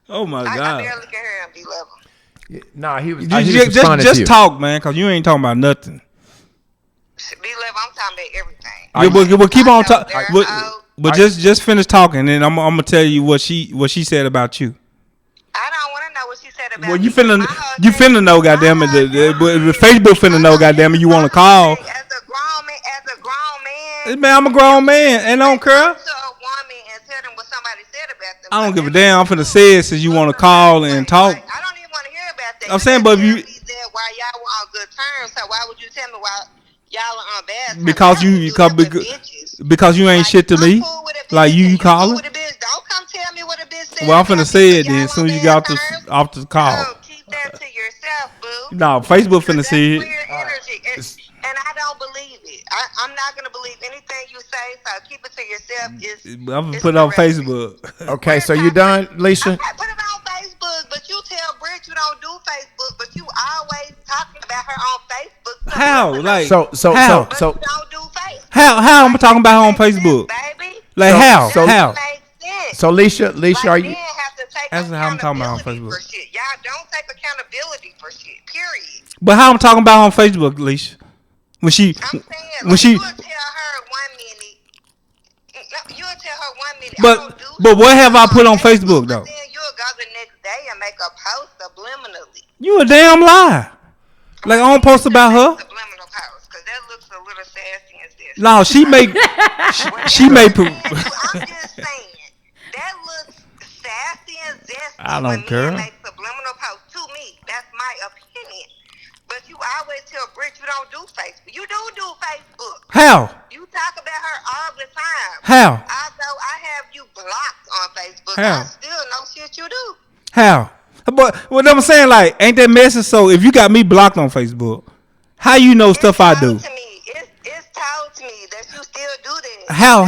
Oh my I God! barely can hear him, B-level. Nah, he was Just talk, man, cause you ain't talking about nothing. B-level, I'm talking about everything. Yeah, but keep I on know talking. they're But just finish talking, and I'm gonna tell you what she said about you. I don't want to know what she said about Well, me. you finna My know, goddamn it. The Facebook finna know, goddamn it. You want to call? As a grown man. Man, I'm a grown man, and I don't care. To a woman and tell them what somebody said about them. I don't give a damn. I'm finna say it since you want to call and talk. Like, I don't even want to hear about that. I'm saying, but if you said why y'all were on good terms, so why would you tell me why y'all are on bad terms? because you ain't shit to me. Like you calling? Don't come tell me what a bitch said. Well, I'm finna say it then. As soon as you get off the call. So keep that to yourself, boo. No, Facebook finna say it. Weird energy, and I don't believe it. I'm not gonna believe anything you say. So keep it to yourself. I'm gonna put it on Facebook. Okay, so you done, Leisha? Okay, put it on Facebook, but you tell Britt you don't do Facebook, but you always talking about her on Facebook. How? Like So how? But you don't do Facebook. How I'm talking about her on Facebook? Baby. Like how? So- How? So Leisha, are you? Men have to take That's how I'm talking about on accountability Facebook. for shit. Y'all don't take accountability for shit. Period. But how I'm talking about her on Facebook, Leisha? When she I'm saying, when she you'll tell her 1 minute. You'll tell her 1 minute. I but don't do but what have I put on Facebook but though? then you'll go the next day and make a post subliminally. You a damn lie. Like I don't post about her. Subliminal post, because that looks a little sassy and this. No, she make she make. I'm just saying that looks sassy and zesty. I don't when care. Men make subliminal posts. To me, that's my opinion. But you always tell Britt you don't do Facebook. You do Facebook. How? You talk about her all the time. How? Although I have you blocked on Facebook, How? I still know shit you do. How? But what I'm saying, like, ain't that messy? So if you got me blocked on Facebook, how you know stuff I do? It's told to me that you still do that. How?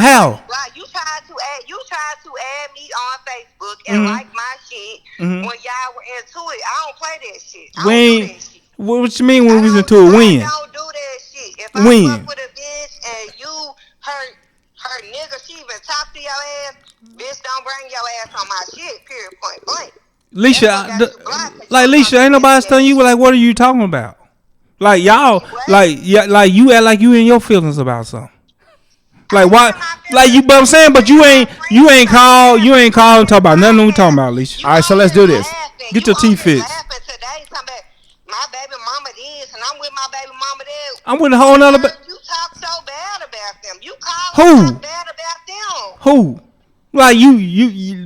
Like you tried to add me on Facebook and like my shit when y'all were into it. I don't play that shit. I don't do that shit. What you mean when we was into it? When? I don't do that shit. If I fuck with a bitch and you her nigga, she even talk to your ass, bitch, don't bring your ass on my shit. Period. Point blank. Leisha, like Leisha, ain't nobody telling you like what are you talking about? Like y'all, like you act like you in your feelings about something. Like why? Like you, but I'm saying, but you ain't call and talk about nothing we talking about, Leisha. All right, so let's do this. Get your teeth fixed. My baby mama this, and I'm with my baby mama that. I'm with a whole nother. You talk so bad about them. You call and talk bad about them. Who? Like you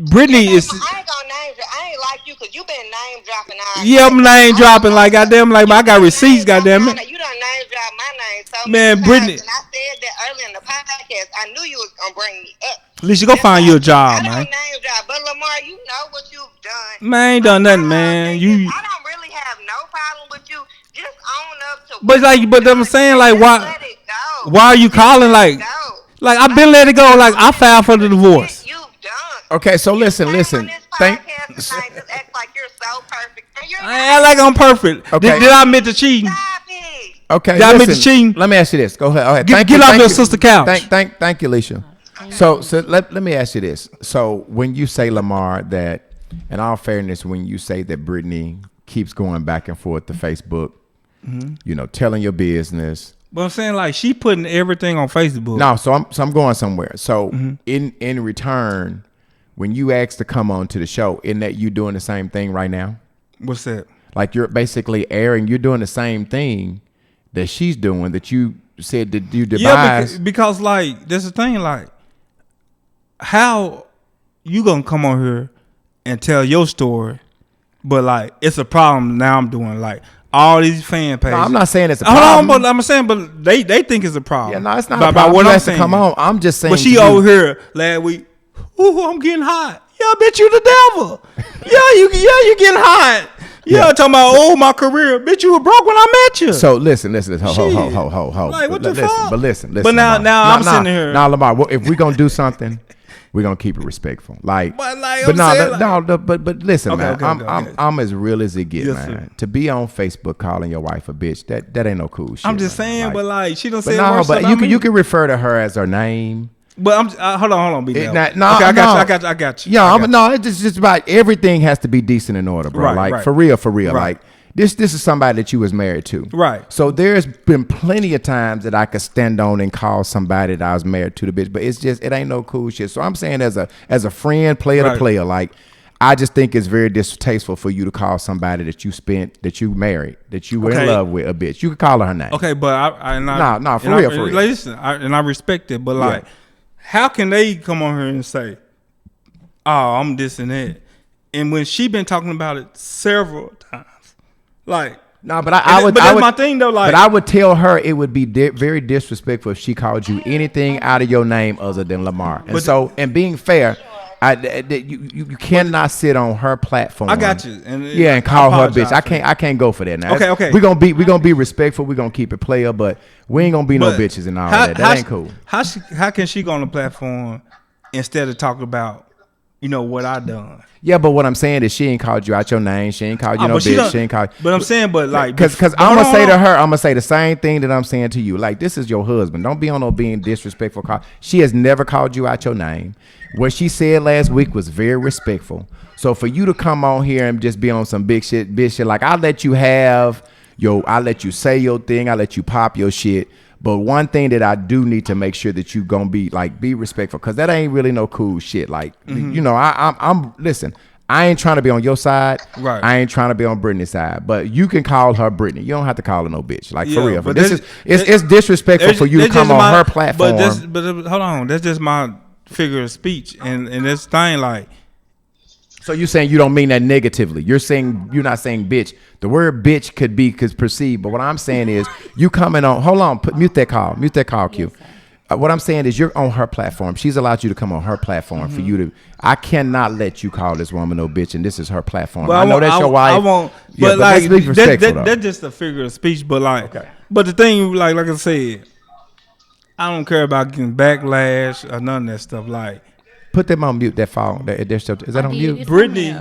Britney is. I ain't gonna name drop. I ain't like you because you been name dropping all. Yeah, I'm name dropping like goddamn. Like I got receipts, goddamn it. You done name drop my name so man, many Britney. times, and I said that earlier in the podcast. I knew you was gonna bring me up. At least you go find you a job, I man. don't name drop, but Lamar, you know what you've done. Man, I ain't done nothing, man. I don't really have no problem with you. Just own up to. But I'm saying like Just why? let it go. Why are you calling like? Like I've been let it go. Like I filed for the divorce. You've done. Okay, so listen. Thank. Just act like you're so perfect. And you're I ain't like I'm perfect. Okay. Did I admit to cheating? Stop it. Okay, Did I admit to listen, cheating? let me ask you this. Go ahead. Get off your sister couch. Thank you, Leisha. So let me ask you this. So when you say, Lamar, that in all fairness, when you say that Britney keeps going back and forth to Facebook, you know, telling your business. But I'm saying like she putting everything on Facebook. No, so I'm going somewhere. So in return, when you ask to come on to the show, isn't that you doing the same thing right now? What's that? Like you're basically airing, you're doing the same thing that she's doing that you said that you devised. Yeah, because like that's the thing. Like, how you gonna come on here and tell your story, but like it's a problem now I'm doing like all these fan pages. No, I'm not saying it's a problem. Hold on, but I'm saying, but they think it's a problem. Yeah, no, it's not by, a problem. By what you I'm have saying. to come on. I'm just saying. But she over here last week. Ooh, I'm getting hot. Yeah, I bet you the devil. you getting hot. Yeah, talking about my career. Bitch, you were broke when I met you. So listen. Ho. Like what the listen, fuck? But listen. But now I'm sitting here. Now, Lamar, if we're gonna do something, we're gonna keep it respectful. But listen, man. I'm as real as it gets, Yes, man. sir. To be on Facebook calling your wife a bitch, that ain't no cool shit. I'm just man. saying, Like, but like she don't say but no, worse but about me. you can refer to her as her name. But I'm hold on, be there. I got you. Yeah, it's just about everything has to be decent in order, bro. Right, like right. for real. Right. Like this is somebody that you was married to. Right. So there's been plenty of times that I could stand on and call somebody that I was married to the bitch, but it ain't no cool shit. So I'm saying as a friend, player to player, like I just think it's very distasteful for you to call somebody that you married, that you were in love with a bitch. You could call her her name. Okay, but for real. Listen, I respect it, but like, how can they come on here and say, "Oh, I'm this and that," and when she been talking about it several times, like, no, but I would. But that's my thing though. Like, but I would tell her it would be very disrespectful if she called you anything out of your name other than Lamar. And being fair, You cannot sit on her platform. I got you. And call her bitch. I can't go for that now. Okay. We're gonna be respectful. We're gonna keep it player, but we ain't gonna be no bitches and all that. That ain't cool. How can she go on the platform instead of talking about what I done? Yeah, but what I'm saying is she ain't called you out your name. She ain't called you no bitch. She ain't called. But I'm saying, because I'm gonna say to her, I'm gonna say the same thing that I'm saying to you. Like, this is your husband. Don't be on no being disrespectful. She has never called you out your name. What she said last week was very respectful. So for you to come on here and just be on some big shit, like I'll let you say your thing. I'll let you pop your shit. But one thing that I do need to make sure that you gonna be respectful, because that ain't really no cool shit. Like, I'm listen. I ain't trying to be on your side. Right. I ain't trying to be on Britney's side. But you can call her Britney. You don't have to call her no bitch. Like, for real. But it's disrespectful for you to come on her platform. But hold on, that's just my figure of speech, and this thing like. So you're saying you don't mean that negatively. You're not saying bitch. The word bitch could be perceived, but what I'm saying is you coming on. Hold on, mute that call, Q. What I'm saying is you're on her platform. She's allowed you to come on her platform for you to. I cannot let you call this woman no bitch, and this is her platform. Well, I know that's your wife. I won't. Yeah, but like let's be respectful, that's just a figure of speech. But but the thing, like I said, I don't care about getting backlash or none of that stuff. Like. Put them on mute. That phone. Is that on mute? Brittany,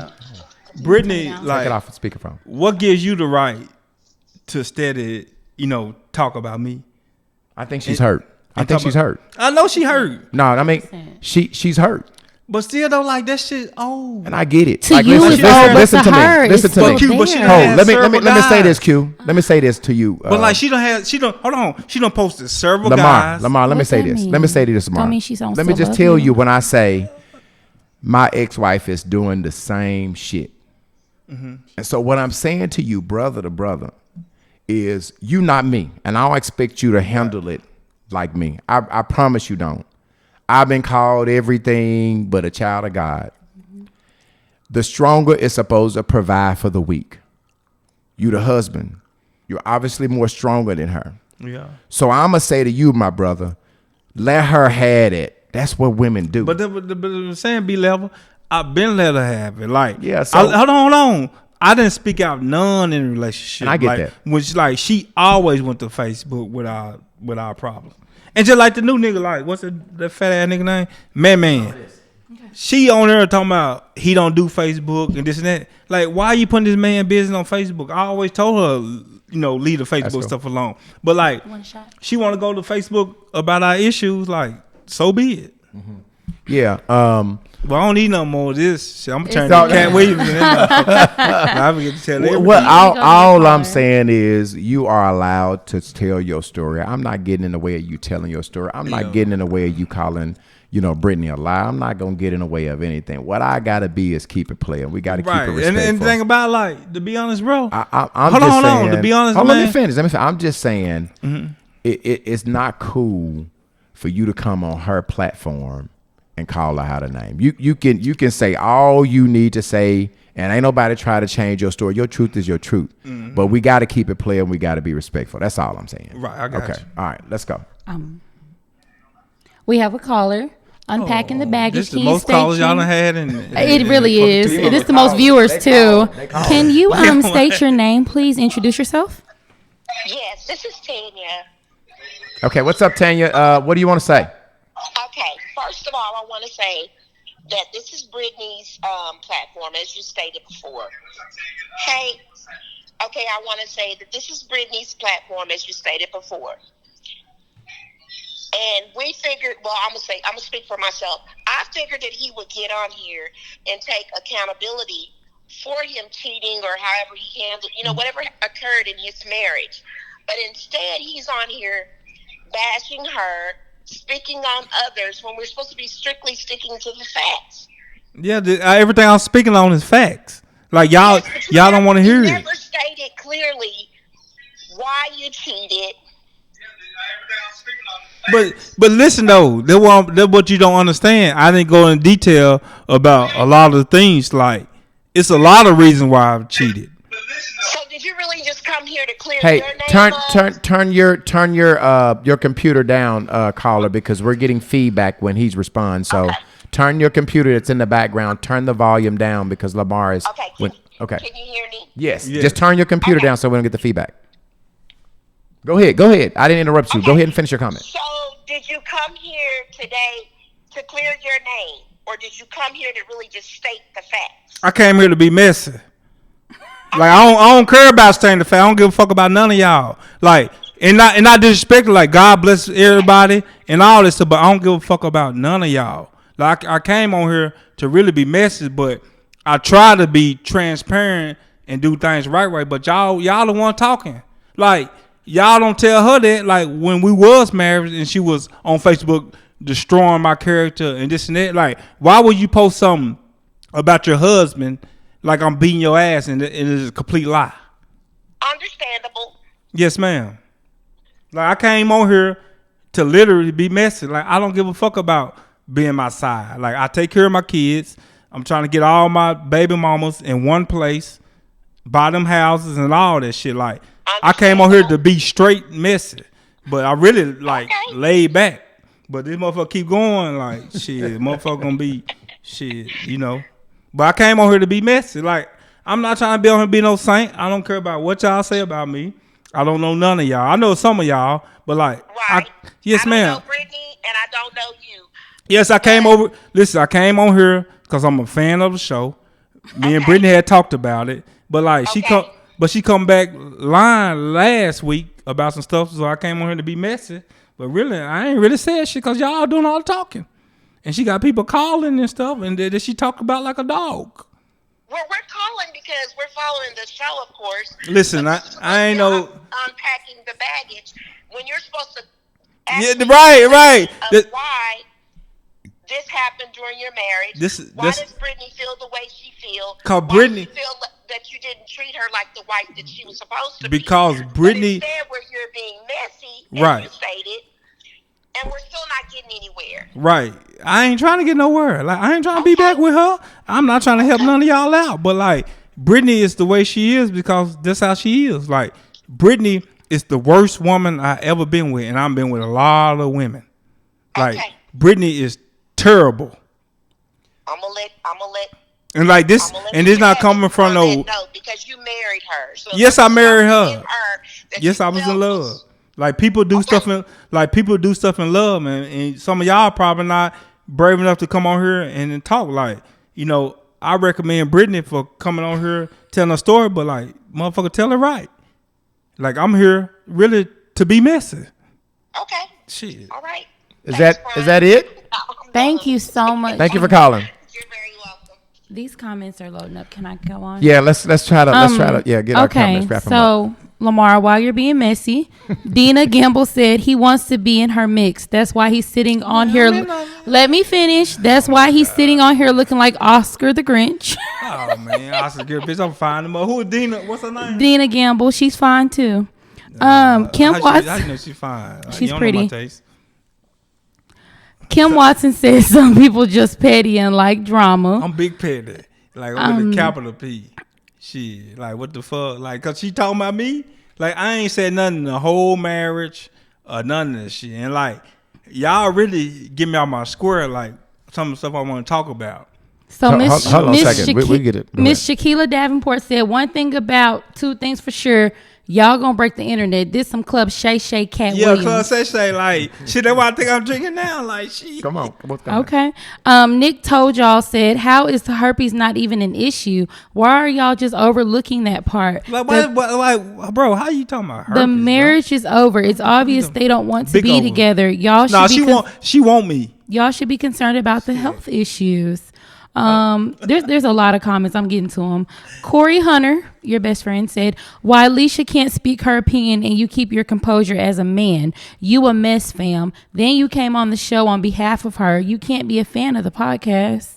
take it off speakerphone. What gives you the right to steady, talk about me? I think she's hurt. I think she's hurt. I know she hurt. No, I mean she's hurt. But still though, like that shit. Oh, and I get it. To you, listen to me. Listen to me. Let me say this, Q. Let me say this to you. But like she don't posted several guys. Lamar, let me say this. Let me say this, Lamar. Let me just tell you when I say my ex-wife is doing the same shit. Mm-hmm. And so what I'm saying to you, brother to brother, is you not me, and I don't expect you to handle it like me. I promise you don't. I've been called everything but a child of God. Mm-hmm. The stronger is supposed to provide for the weak. You the husband. You're obviously more stronger than her. Yeah. So I'm going to say to you, my brother, let her have it. That's what women do. But the saying be level, I've been let her have it. Like, yeah, so, hold on. I didn't speak out none in a relationship. And I get that. Which she always went to Facebook with our problem. And just like the new nigga, like, what's that fat ass nigga name? Man. Okay. She on there talking about he don't do Facebook and this and that. Like, why are you putting this man business on Facebook? I always told her, leave the Facebook stuff alone. But like, she want to go to Facebook about our issues. Like, so be it. Mm-hmm. Yeah. Well, I don't need no more of this shit. I'm turning to Cat Williams. I forget to tell everybody. Well, all I'm saying is you are allowed to tell your story. I'm not getting in the way of you telling your story. I'm not getting in the way of you calling, Britney a lie. I'm not gonna get in the way of anything. What I gotta be is keep it playing. We gotta keep it respectful. And the thing about, like, to be honest, bro. Hold on. To be honest, man. Let me finish. I'm just saying, it's not cool for you to come on her platform and call her out a name. You can say all you need to say, and ain't nobody try to change your story. Your truth is your truth. Mm-hmm. But we got to keep it playing. We got to be respectful. That's all I'm saying. Right. I got you. All right. Let's go. We have a caller unpacking the baggage. This is the most callers y'all done had. It really is. It is the most viewers too. Can you state your name, please? Introduce yourself. Yes, this is Tanya. Okay. What's up, Tanya? What do you want to say? Okay, first of all, I want to say that this is Britney's platform, as you stated before. I want to say that this is Britney's platform, as you stated before. And we figured, I'm gonna speak for myself. I figured that he would get on here and take accountability for him cheating or however he handled, whatever occurred in his marriage. But instead, he's on here bashing her, speaking on others when we're supposed to be strictly sticking to the facts. Yeah, everything I'm speaking on is facts. Like, y'all don't want to hear it. You never stated clearly why you cheated. But listen though, that's what you don't understand. I didn't go in detail about a lot of the things. Like, it's a lot of reasons why I've cheated. So did did you really just come here to clear Hey, your name turn your computer down, caller, because we're getting feedback when he's responding. So Okay. turn your computer that's in the background. Turn the volume down because Lamar is. Okay. Okay. Can you hear me? Yes. Yeah. Just turn your computer Okay. down so we don't get the feedback. Go ahead. I didn't interrupt you. Go ahead and finish your comment. So, did you come here today to clear your name, or did you come here to really just state the facts? I came here to be messy. Like I don't care about staying the fact. I don't give a fuck about none of y'all. Like and not disrespectful. Like God bless everybody and all this stuff, but I don't give a fuck about none of y'all. Like I came on here to really be messy, but I try to be transparent and do things right. But y'all the one talking. Like y'all don't tell her that. Like when we was married and she was on Facebook destroying my character and this and that. Like why would you post something about your husband? Like I'm beating your ass and it is a complete lie. Understandable. Yes, ma'am. Like I came on here to literally be messy. Like I don't give a fuck about being my side. Like I take care of my kids. I'm trying to get all my baby mamas in one place, buy them houses and all that shit. Like I came on here to be straight messy, but I really like laid back. But this motherfucker keep going. Like shit, motherfucker gonna be shit, you know. But I came on here to be messy. Like, I'm not trying to be on here to be no saint. I don't care about what y'all say about me. I don't know none of y'all. I know some of y'all, but like, Right. yes, I ma'am. don't know Brittany, and I don't know you. Yes, I came over. Listen, I came on here because I'm a fan of the show. Me and Brittany had talked about it, but like she come back lying last week about some stuff. So I came on here to be messy. But really, I ain't really said shit because y'all doing all the talking. And she got people calling and stuff, and that she talked about like a dog. Well, we're calling because we're following the show, of course. Listen, I ain't know. Unpacking the baggage when you're supposed to. Yeah, right. Why this happened during your marriage? Why does Brittany feel the way she feels? Cause Why Brittany does she feel that you didn't treat her like the wife that she was supposed to because be? Brittany. But instead, where you're being messy, as right. you stated. And we're still not getting anywhere. Right. I ain't trying to get nowhere. Like I ain't trying to be back with her. I'm not trying to help none of y'all out. But like Brittany is the way she is because that's how she is. Like Brittany is the worst woman I ever been with, and I've been with a lot of women. Like Brittany is terrible. I'm gonna let. And like this, and this not coming from no. No, because you married her. So yes, I married her. Yes, I was in love. Was, like people do stuff in love, man. And some of y'all probably not brave enough to come on here and talk. Like, you know, I recommend Brittany for coming on here telling a story, but like, motherfucker, tell it right. Like, I'm here really to be messy. Okay. Shit. All right. Is that it? Thank you so much. Thank you for calling. You're very welcome. These comments are loading up. Can I go on? Yeah, let's try to get our comments. Wrap them up. So Lamar, while you're being messy, Dina Gamble said he wants to be in her mix. That's why he's sitting on here. Let me finish. That's why he's sitting on here looking like Oscar the Grinch. Oh man, Oscar the Grinch. I'm fine. Who is Dina? What's her name? Dina Gamble. She's fine too. Kim Watson. How you know she's fine? She's you don't pretty. Know my taste. Kim Watson says some people just petty and like drama. I'm big petty. Like with a capital P. Shit, like what the fuck? Like, cause she talking about me. Like I ain't said nothing in the whole marriage or none of this shit. And like y'all really get me out my square. Like some of the stuff I want to talk about. So Miss Miss Shaquila Davenport said two things for sure. Y'all gonna break the internet. This some Club Shay Shay Cat Williams. Club Shay Shay, like shit. That's why I think I'm drinking now. Like shit. Come on. Okay. Nick told y'all said, how is the herpes not even an issue? Why are y'all just overlooking that part? Like, bro, how you talking about herpes? The marriage is over. It's obvious they don't want to be together. Y'all should she want me. Y'all should be concerned about the health issues. There's a lot of comments. I'm getting to them. Corey Hunter, your best friend, said, why Alicia can't speak her opinion and you keep your composure as a man. You a mess, fam. Then you came on the show on behalf of her. You can't be a fan of the podcast.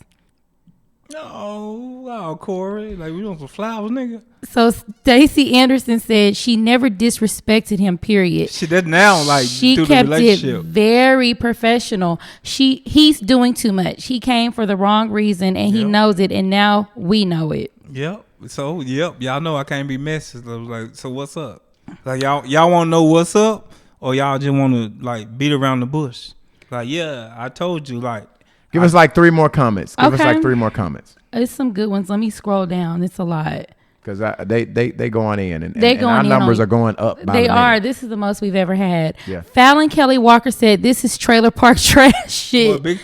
No, Corey. Like, we want some flowers, nigga. So Stacey Anderson said she never disrespected him, period. She did now, like, she through kept the relationship. it very professional. He's doing too much. He came for the wrong reason and he knows it, and now we know it. Yep. So yep, y'all know I can't be messy. So I was like, so what's up? Like y'all want to know what's up, or y'all just want to like beat around the bush? Like, yeah, I told you. Like, give us like 3 more comments. Give us Okay. like 3 more comments. It's some good ones. Let me scroll down. It's a lot. Because they going in and They going our in numbers on- are going up. By They the are. minute. This is the most we've ever had. Yeah. Fallon Kelly Walker said, "This is trailer park trash shit." boy,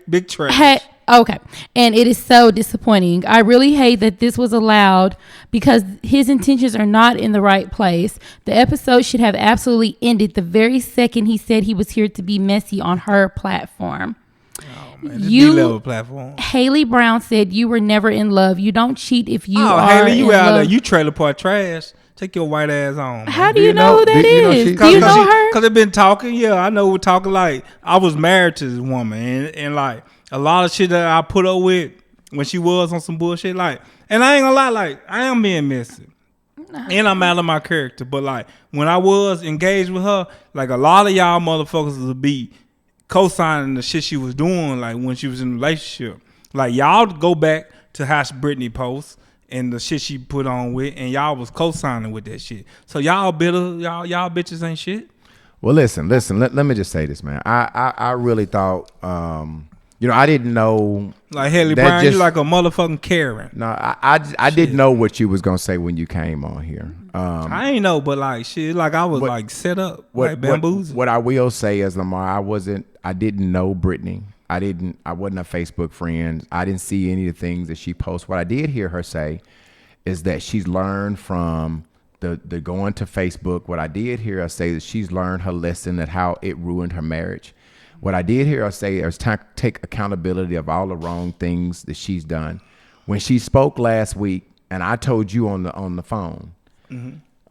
big trash. Hey, okay. And it is so disappointing. I really hate that this was allowed because his intentions are not in the right place. The episode should have absolutely ended the very second he said he was here to be messy on her platform. Man, this D-level platform. Haley Brown said, "You were never in love. You don't cheat if you are Haley, you in out love." there? You trailer park trash. Take your white ass on. Man. How do you know who that do you know is? she- Do you know her? Because they've been talking. Yeah, I know we're talking like I was married to this woman, and like a lot of shit that I put up with when she was on some bullshit. Like, and I ain't gonna lie, like I am being messy. And I'm out of my character. But like when I was engaged with her, like a lot of y'all motherfuckers would be co-signing the shit she was doing, like when she was in a relationship. Like y'all go back to how Britney posts and the shit she put on with, and y'all was co-signing with that shit. So y'all bitter, y'all bitches ain't shit. Well, listen. Let me just say this, man. I really thought, I didn't know. Like Haley that Brown, you just- like a motherfucking Karen. No, I didn't know what you was gonna say when you came on here. I ain't know, but like shit, like I was like set up, like bamboozled. What I will say is, Lamar, I didn't know Britney. I wasn't a Facebook friend. I didn't see any of the things that she posts. What I did hear her say is that she's learned from the going to Facebook. What I did hear her say is she's learned her lesson at how it ruined her marriage. What I did hear her say is take accountability of all the wrong things that she's done. When she spoke last week, and I told you on the phone,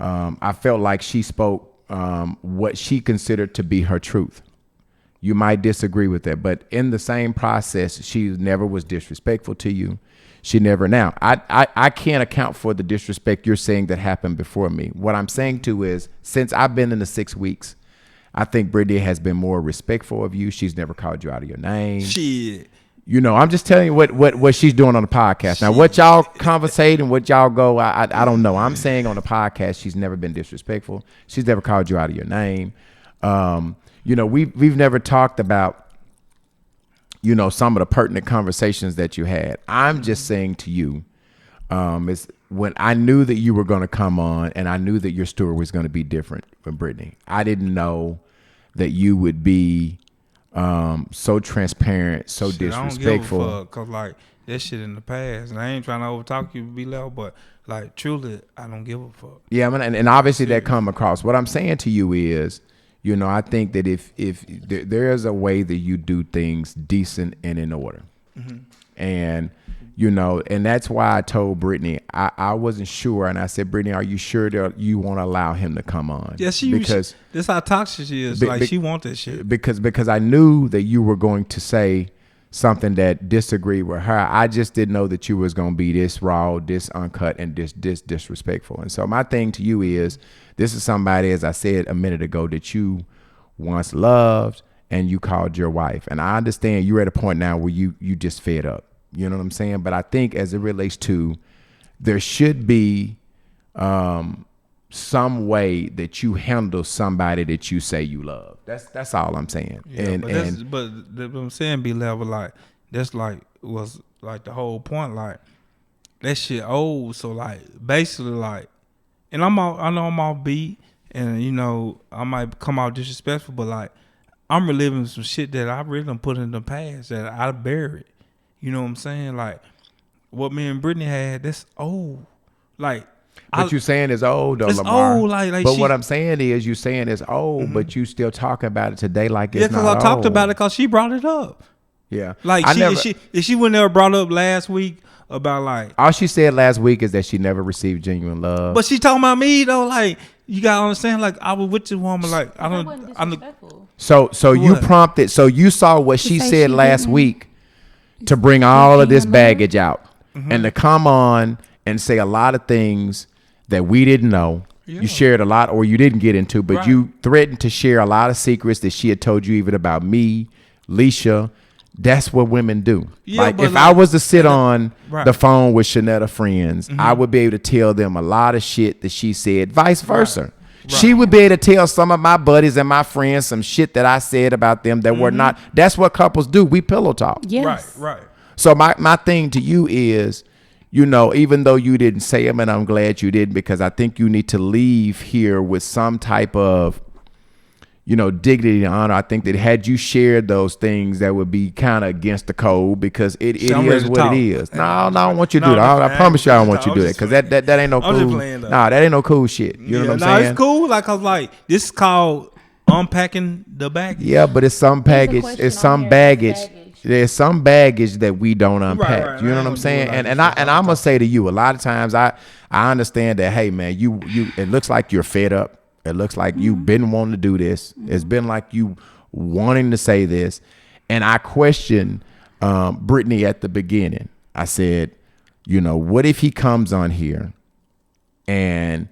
I felt like she spoke what she considered to be her truth. You might disagree with that, but in the same process, she never was disrespectful to you. She never. Now, I can't account for the disrespect you're saying that happened before me. What I'm saying too is, since I've been in the 6 weeks, I think Britney has been more respectful of you. She's never called you out of your name. Shit. You know, I'm just telling you what she's doing on the podcast. Now, what y'all conversate and what y'all go, I don't know. I'm saying on the podcast, she's never been disrespectful. She's never called you out of your name. We've never talked about, some of the pertinent conversations that you had. I'm just saying to you, is when I knew that you were going to come on and I knew that your story was going to be different from Britney. I didn't know that you would be so transparent, so disrespectful. I don't give a fuck, cause like that shit in the past, and I ain't trying to overtalk you, be loud, but like truly, I don't give a fuck. Yeah, I mean, and obviously that come across. What I'm saying to you is, I think that if there is a way that you do things decent and in order, and and that's why I told Britney I wasn't sure, and I said, Britney, are you sure that you want to allow him to come on? Yeah, because that's how toxic she is. She want that shit. Because I knew that you were going to say something that disagreed with her. I just didn't know that you was going to be this raw, this uncut, and this disrespectful. And so my thing to you is, this is somebody, as I said a minute ago, that you once loved and you called your wife. And I understand you're at a point now where you just fed up. You know what I'm saying? But I think as it relates to, there should be some way that you handle somebody that you say you love. That's all I'm saying. Yeah, but I'm saying, be level, like that's like was like the whole point. Like that shit old. So like basically like, and I know I'm off beat, and I might come out disrespectful, but like I'm reliving some shit that I really done put in the past that I buried. You know what I'm saying? Like what me and Britney had, that's old. Like what you saying is old, though, it's Lamar. old, like but what I'm saying is, you saying it's old, but you still talking about it today like it's not old. Yeah, because I talked about it because she brought it up. Yeah, like she would never brought up last week about like all she said last week is that she never received genuine love. But she talking about me though. Like you gotta understand. Like I was with this woman. Like I don't. So you prompted. So you saw what she said last week to bring all of this baggage out and to come on and say a lot of things that we didn't know. Yeah. You shared a lot, or you didn't get into, but you threatened to share a lot of secrets that she had told you, even about me, Leisha, That's what women do. Yeah, like but if I was to sit on right. the phone with Shanetta friends, I would be able to tell them a lot of shit that she said, vice versa. Right. She would be able to tell some of my buddies and my friends some shit that I said about them that were not. That's what couples do. We pillow talk. Yes. Right. So my thing to you is, you know, even though you didn't say them, and I'm glad you didn't, because I think you need to leave here with some type of, you know, dignity and honor. I think that had you shared those things, that would be kind of against the code, because it is what it is. No, I don't want you to do that. I promise you I don't want you to do that, because that ain't no cool. Nah, that ain't no cool shit. You know what I'm saying? It's cool. Like, cause like this is called unpacking the baggage. Yeah, but it's some baggage. It's some baggage. There's some baggage that we don't unpack. Right. You know what I'm saying? And I'm gonna say to you, a lot of times I understand that. Hey man, you it looks like you're fed up. It looks like you've been wanting to do this. It's been like you wanting to say this. And I questioned Britney at the beginning. I said, you know, what if he comes on here and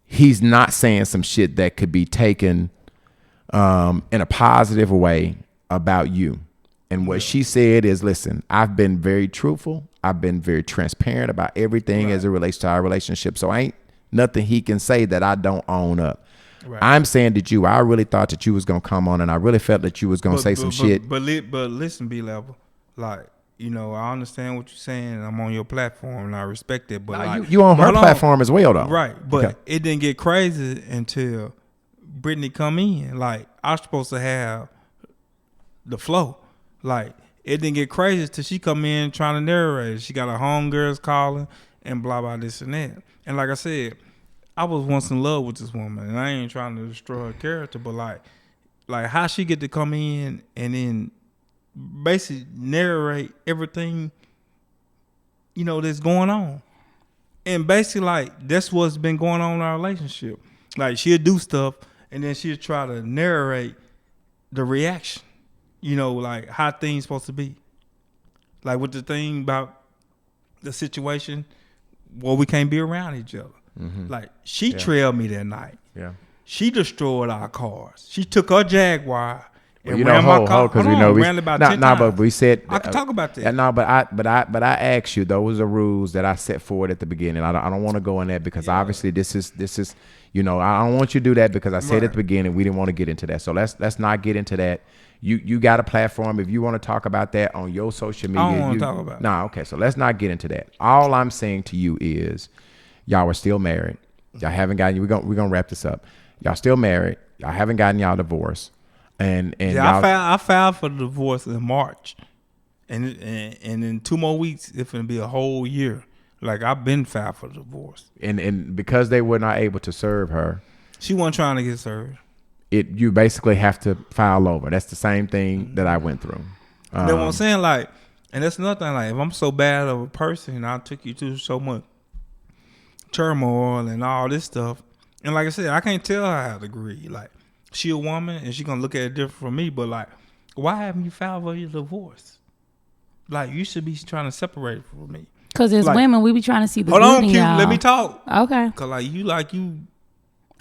he's not saying some shit that could be taken in a positive way about you? And what she said is, listen, I've been very truthful. I've been very transparent about everything as it relates to our relationship. So ain't nothing he can say that I don't own up. Right. I'm saying that I really thought that you was going to come on, and I really felt that you was going to say some shit. But listen, B-Level, like, you know, I understand what you're saying, and I'm on your platform, and I respect it. But now, like, you on her platform as well, though. Right. But it didn't get crazy until Britney come in. Like, I was supposed to have the flow. Like, it didn't get crazy till she come in trying to narrate. She got her homegirls calling and blah, blah, this and that. And like I said, I was once in love with this woman, and I ain't trying to destroy her character, but like how she get to come in and then basically narrate everything, you know, that's going on. And basically, like, that's what's been going on in our relationship. Like, she'll do stuff, and then she'll try to narrate the reaction. You know, like how things supposed to be. Like with the thing about the situation where we can't be around each other. Like, she trailed me that night. Yeah. She destroyed our cars. She took her Jaguar and ran my car. Because we know ran about 10 times. But we said I can talk about that. No, but I asked you. Those are rules that I set forward at the beginning. I don't want to go in that, because obviously this is you know, I don't want you to do that, because I said at the beginning we didn't want to get into that. So let's not get into that. You got a platform. If you want to talk about that on your social media, I don't want to talk about it. No, okay. So let's not get into that. All I'm saying to you is, y'all are still married. Y'all haven't gotten. We're gonna wrap this up. Y'all still married. Y'all haven't gotten y'all divorce. And I filed for the divorce in March, and in 2 more weeks it's gonna be a whole year. Like, I've been filed for the divorce. And because they were not able to serve her, she wasn't trying to get served. You basically have to file over. That's the same thing that I went through. That's what I'm saying. Like, and that's another thing. Like, if I'm so bad of a person, I took you through so much turmoil and all this stuff. And like I said, I can't tell her how to agree. Like, she a woman and she gonna look at it different from me. But like, why haven't you filed for your divorce? Like, you should be trying to separate from me. Because as women, we be trying to see the hold good on, in Q, y'all. let me talk. Okay. Cause like you.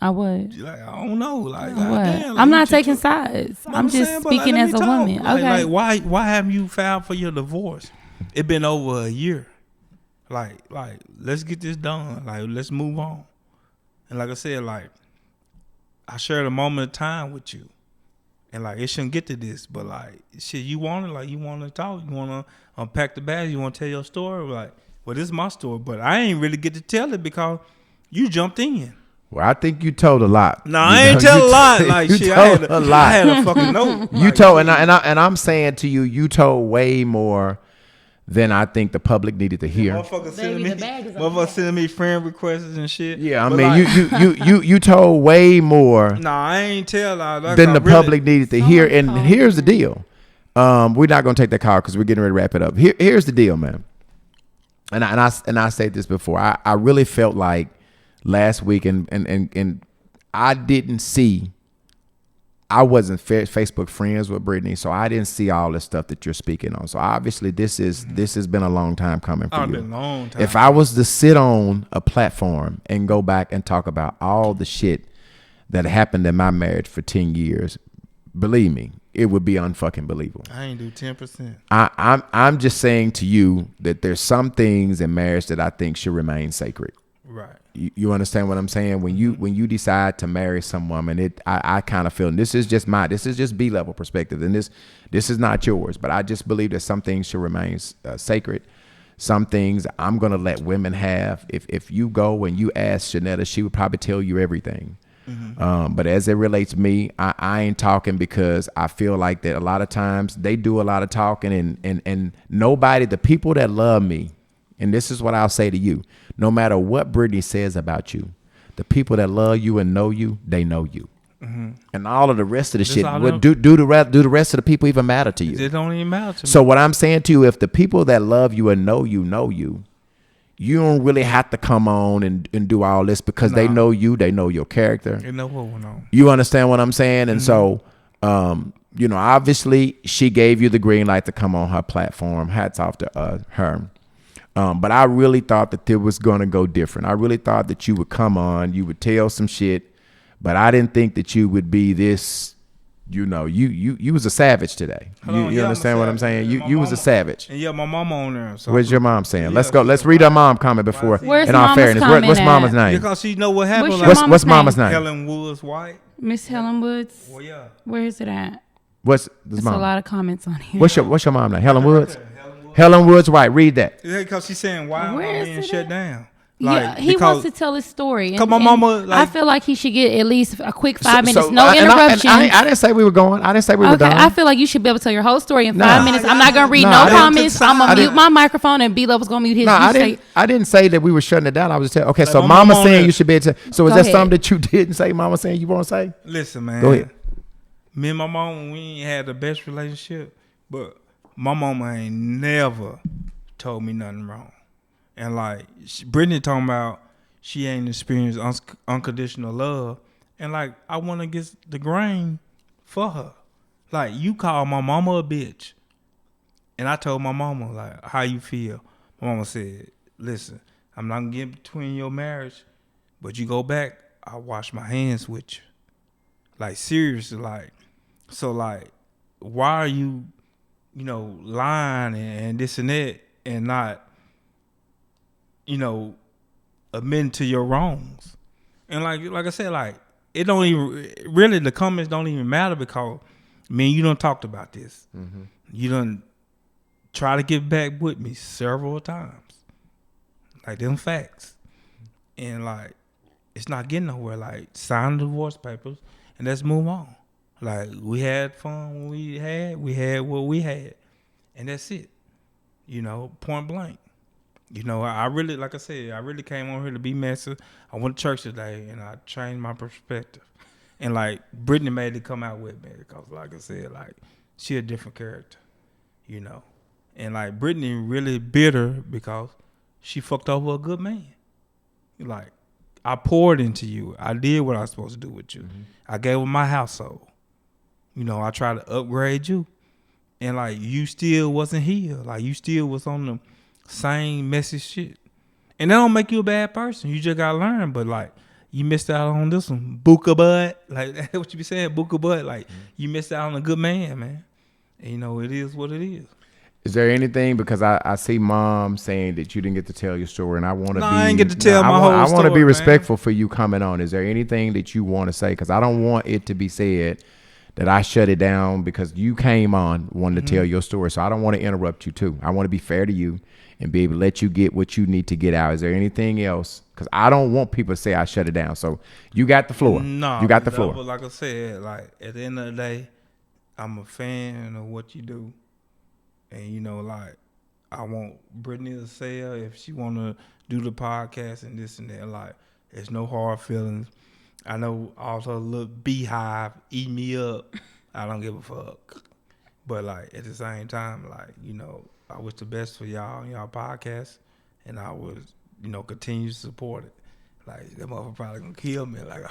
I would. Like, I don't know. Like, damn, like, I'm not taking sides. I'm just speaking as a woman. Okay. Like, why haven't you filed for your divorce? It been over a year. Like, let's get this done. Like, let's move on. And like I said, like, I shared a moment of time with you. And like, it shouldn't get to this, but like, shit, you want to talk, you want to unpack the bag, you want to tell your story. Like, well, this is my story, but I ain't really get to tell it because you jumped in. Well, I think you told a lot. No, I ain't tell a lot. Like, shit, I had a fucking note. You told, and I'm saying to you, you told way more than I think the public needed to hear. Motherfuckers sending me friend requests and shit. Yeah, I mean, you told way more. No, I ain't tell than the public needed to hear. And here's the deal. We're not gonna take that call because we're getting ready to wrap it up. Here's the deal, man. And I said this before. I really felt like last week, and I didn't see. I wasn't Facebook friends with Britney, so I didn't see all the stuff that you're speaking on. So obviously, this has been a long time coming for you. Been a long time. If I was to sit on a platform and go back and talk about all the shit that happened in my marriage for 10 years, believe me, it would be unfucking believable. I ain't do 10%. I'm just saying to you that there's some things in marriage that I think should remain sacred. Right. You understand what I'm saying? When you decide to marry some woman, I kind of feel, and this is just B-level perspective, and this is not yours, but I just believe that some things should remain sacred. Some things I'm gonna let women have. If you go and you ask Shanetta, she would probably tell you everything. But as it relates to me, I ain't talking because I feel like that a lot of times they do a lot of talking, and nobody, the people that love me, and this is what I'll say to you, no matter what Britney says about you, the people that love you and know you, they know you. And all of the rest of the shit, do the rest of the people even matter to you? It don't even matter to me. So what I'm saying to you, if the people that love you and know you, you don't really have to come on and do all this because they know you, they know your character. They know what went on. You understand what I'm saying? And so, obviously she gave you the green light to come on her platform. Hats off to her. But I really thought that it was going to go different. I really thought that you would come on, you would tell some shit, but I didn't think that you would be this, you was a savage today. You understand what I'm saying? You was a savage. And yeah, my mama on there. So where's your mom saying? Let's go. Let's read her mom comment before. Where's in all mama's fairness, comment what's at? mama's name? Because she know what happened. What's your What's mama's name? Helen Woods White. Miss Helen Woods. Well, yeah. Where is it at? What's There's mom? a lot of comments on here. What's your mom name? Helen Woods. Helen Woods White. Read that. Yeah, because she's saying why am Where I is being it shut at? down? He wants to tell his story. Cause my mama, I feel like he should get at least a quick 5 minutes, no and interruptions. I didn't say we were going. I didn't say we were done. I feel like you should be able to tell your whole story in 5 minutes. I'm not gonna read no comments. I'm gonna mute my microphone, and B-Love's gonna mute his. No, I didn't say that we were shutting it down. I was just telling. Okay, Like so my Mama mama saying on you should be able to. So is Go that ahead. something that you didn't say? Mama saying you won't say? Listen, man. Go ahead. Me and my mama, we ain't had the best relationship, but my mama ain't never told me nothing wrong. And like Brittany talking about, she ain't experienced unconditional love, and like I want to get the grain for her. Like you call my mama a bitch, and I told my mama like, how you feel? My mama said, listen, I'm not gonna get between your marriage, but you go back, I'll wash my hands with you. Like seriously, like so like why are you, lying and this and that and not, admitting to your wrongs. And like I said, like it don't even really, the comments don't even matter because you done talked about this. Mm-hmm. You done try to get back with me several times. Like them facts. And like it's not getting nowhere. Like sign the divorce papers and let's move on. Like we had fun when we had what we had. And that's it. Point blank. I really, like I said, I really came on here to be messy. I went to church today, and I changed my perspective. And, like, Britney made it come out with me because, like I said, like, she a different character, And, like, Britney really bitter because she fucked over a good man. Like, I poured into you. I did what I was supposed to do with you. Mm-hmm. I gave her my household. I tried to upgrade you. And, like, you still wasn't here. Like, you still was on the same messy shit. And that don't make you a bad person. You just gotta learn. But like you missed out on this one. Buka bud. Like that's what you be saying, buka bud. Like you missed out on a good man. And it is what it is. Is there anything, because I see mom saying that you didn't get to tell your story, and I want to I ain't get to tell my whole story. I want to be respectful for you coming on. Is there anything that you want to say? Because I don't want it to be said that I shut it down because you came on wanting to tell your story. So I don't want to interrupt you too. I want to be fair to you and be able to let you get what you need to get out. Is there anything else? Because I don't want people to say I shut it down. So you got the floor. No, you got the floor. But like I said, like at the end of the day, I'm a fan of what you do, and like I want Britney to say her if she want to do the podcast and this and that. Like, there's no hard feelings. I know also a little beehive eat me up. I don't give a fuck. But like at the same time, like, I wish the best for y'all and y'all podcast, and I would, continue to support it. Like that motherfucker probably gonna kill me. Like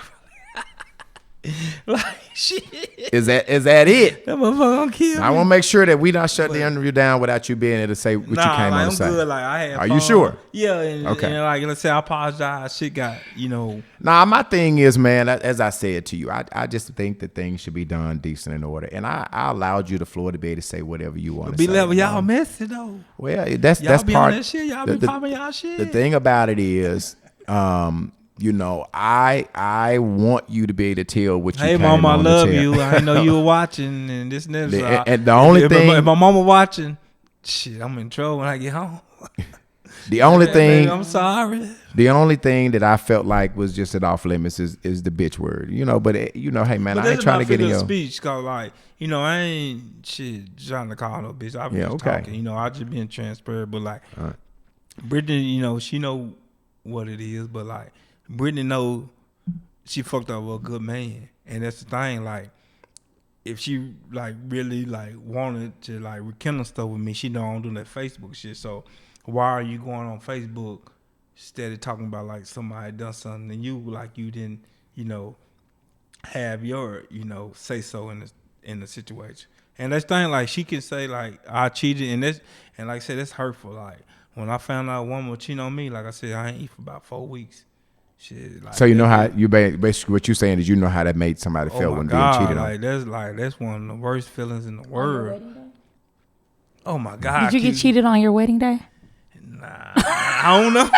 Like shit. Is that it? That motherfucker gonna kill me. I want to make sure that we not shut the interview down without you being able to say what you came on to I'm say. good. Like I had Are fun. you sure? Yeah. And, Okay. and like let's say I apologize. Shit got Nah, my thing is, man, as I said to you, I just think that things should be done decent and in order. And I allowed you the floor to be able to say whatever you want to be say. level. Y'all messy though. Well, that's Be part on that shit. Y'all be popping y'all shit. The thing about it is, I want you to be able to tell what you Hey, came mama, I on to love tell. you. I know you were watching and this and that. And the only thing, if my mama watching, shit, I'm in trouble when I get home. the only thing, baby, I'm sorry. The only thing that I felt like was just off limits is the bitch word, But hey man, But I ain't trying to get in your speech. Cause like I ain't shit trying to call no bitch. I'm just talking. I just being transparent. But like Britney, she know what it is. But like Britney know she fucked up with a good man, and that's the thing. Like if she like really like wanted to like rekindle stuff with me, she know I don't do that Facebook shit. So why are you going on Facebook instead of talking about like somebody done something and you like you didn't have your say so in the situation? And that's the thing, like she can say like I cheated and like I said, that's hurtful. Like when I found out a woman was cheating on me, like I said, I ain't eat for about 4 weeks. Shit, like, so you know how you basically what you're saying is how that made somebody feel when being cheated on. That's one of the worst feelings in the world. Oh my God! Did you get cheated on your wedding day? Nah, I don't know.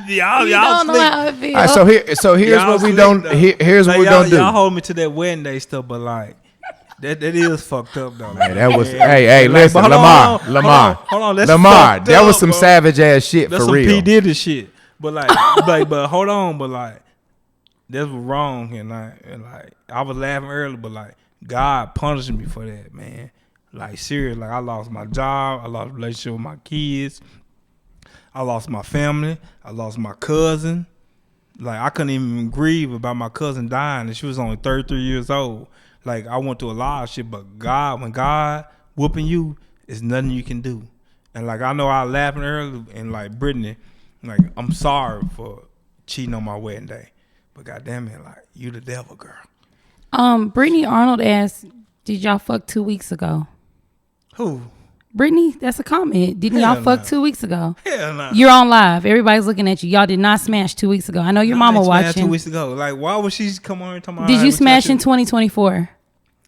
Y'all don't know sleep. how it feels. All right, so here's Y'all what we sleep, don't. though. Here's what Like, we don't do. Y'all hold me to that wedding day stuff, but like that is fucked up though. Man, that was Yeah. hey, Like, listen, but Lamar. Hold on, that's Lamar, fucked that was up, some bro. savage ass shit That's for some real. P Diddy shit. But like, but hold on, but like that was wrong, and like I was laughing earlier, but like God punished me for that, man. Like serious, like I lost my job, I lost a relationship with my kids, I lost my family, I lost my cousin. Like I couldn't even grieve about my cousin dying, and she was only 33 years old. Like I went through a lot of shit, but God, when God whooping you, it's nothing you can do. And like I know I was laughing earlier, and like Britney, like I'm sorry for cheating on my wedding day, but goddamn it, like you the devil, girl. Britney Arnold asked, "Did y'all fuck 2 weeks ago?" Who? Brittany, that's a comment. Didn't Hell y'all fuck nah. 2 weeks ago? Hell no. You're on live. Everybody's looking at you. Y'all did not smash 2 weeks ago. I know your mama watching. 2 weeks ago. Like, why would she come on and talk about? Did you smash in 2024?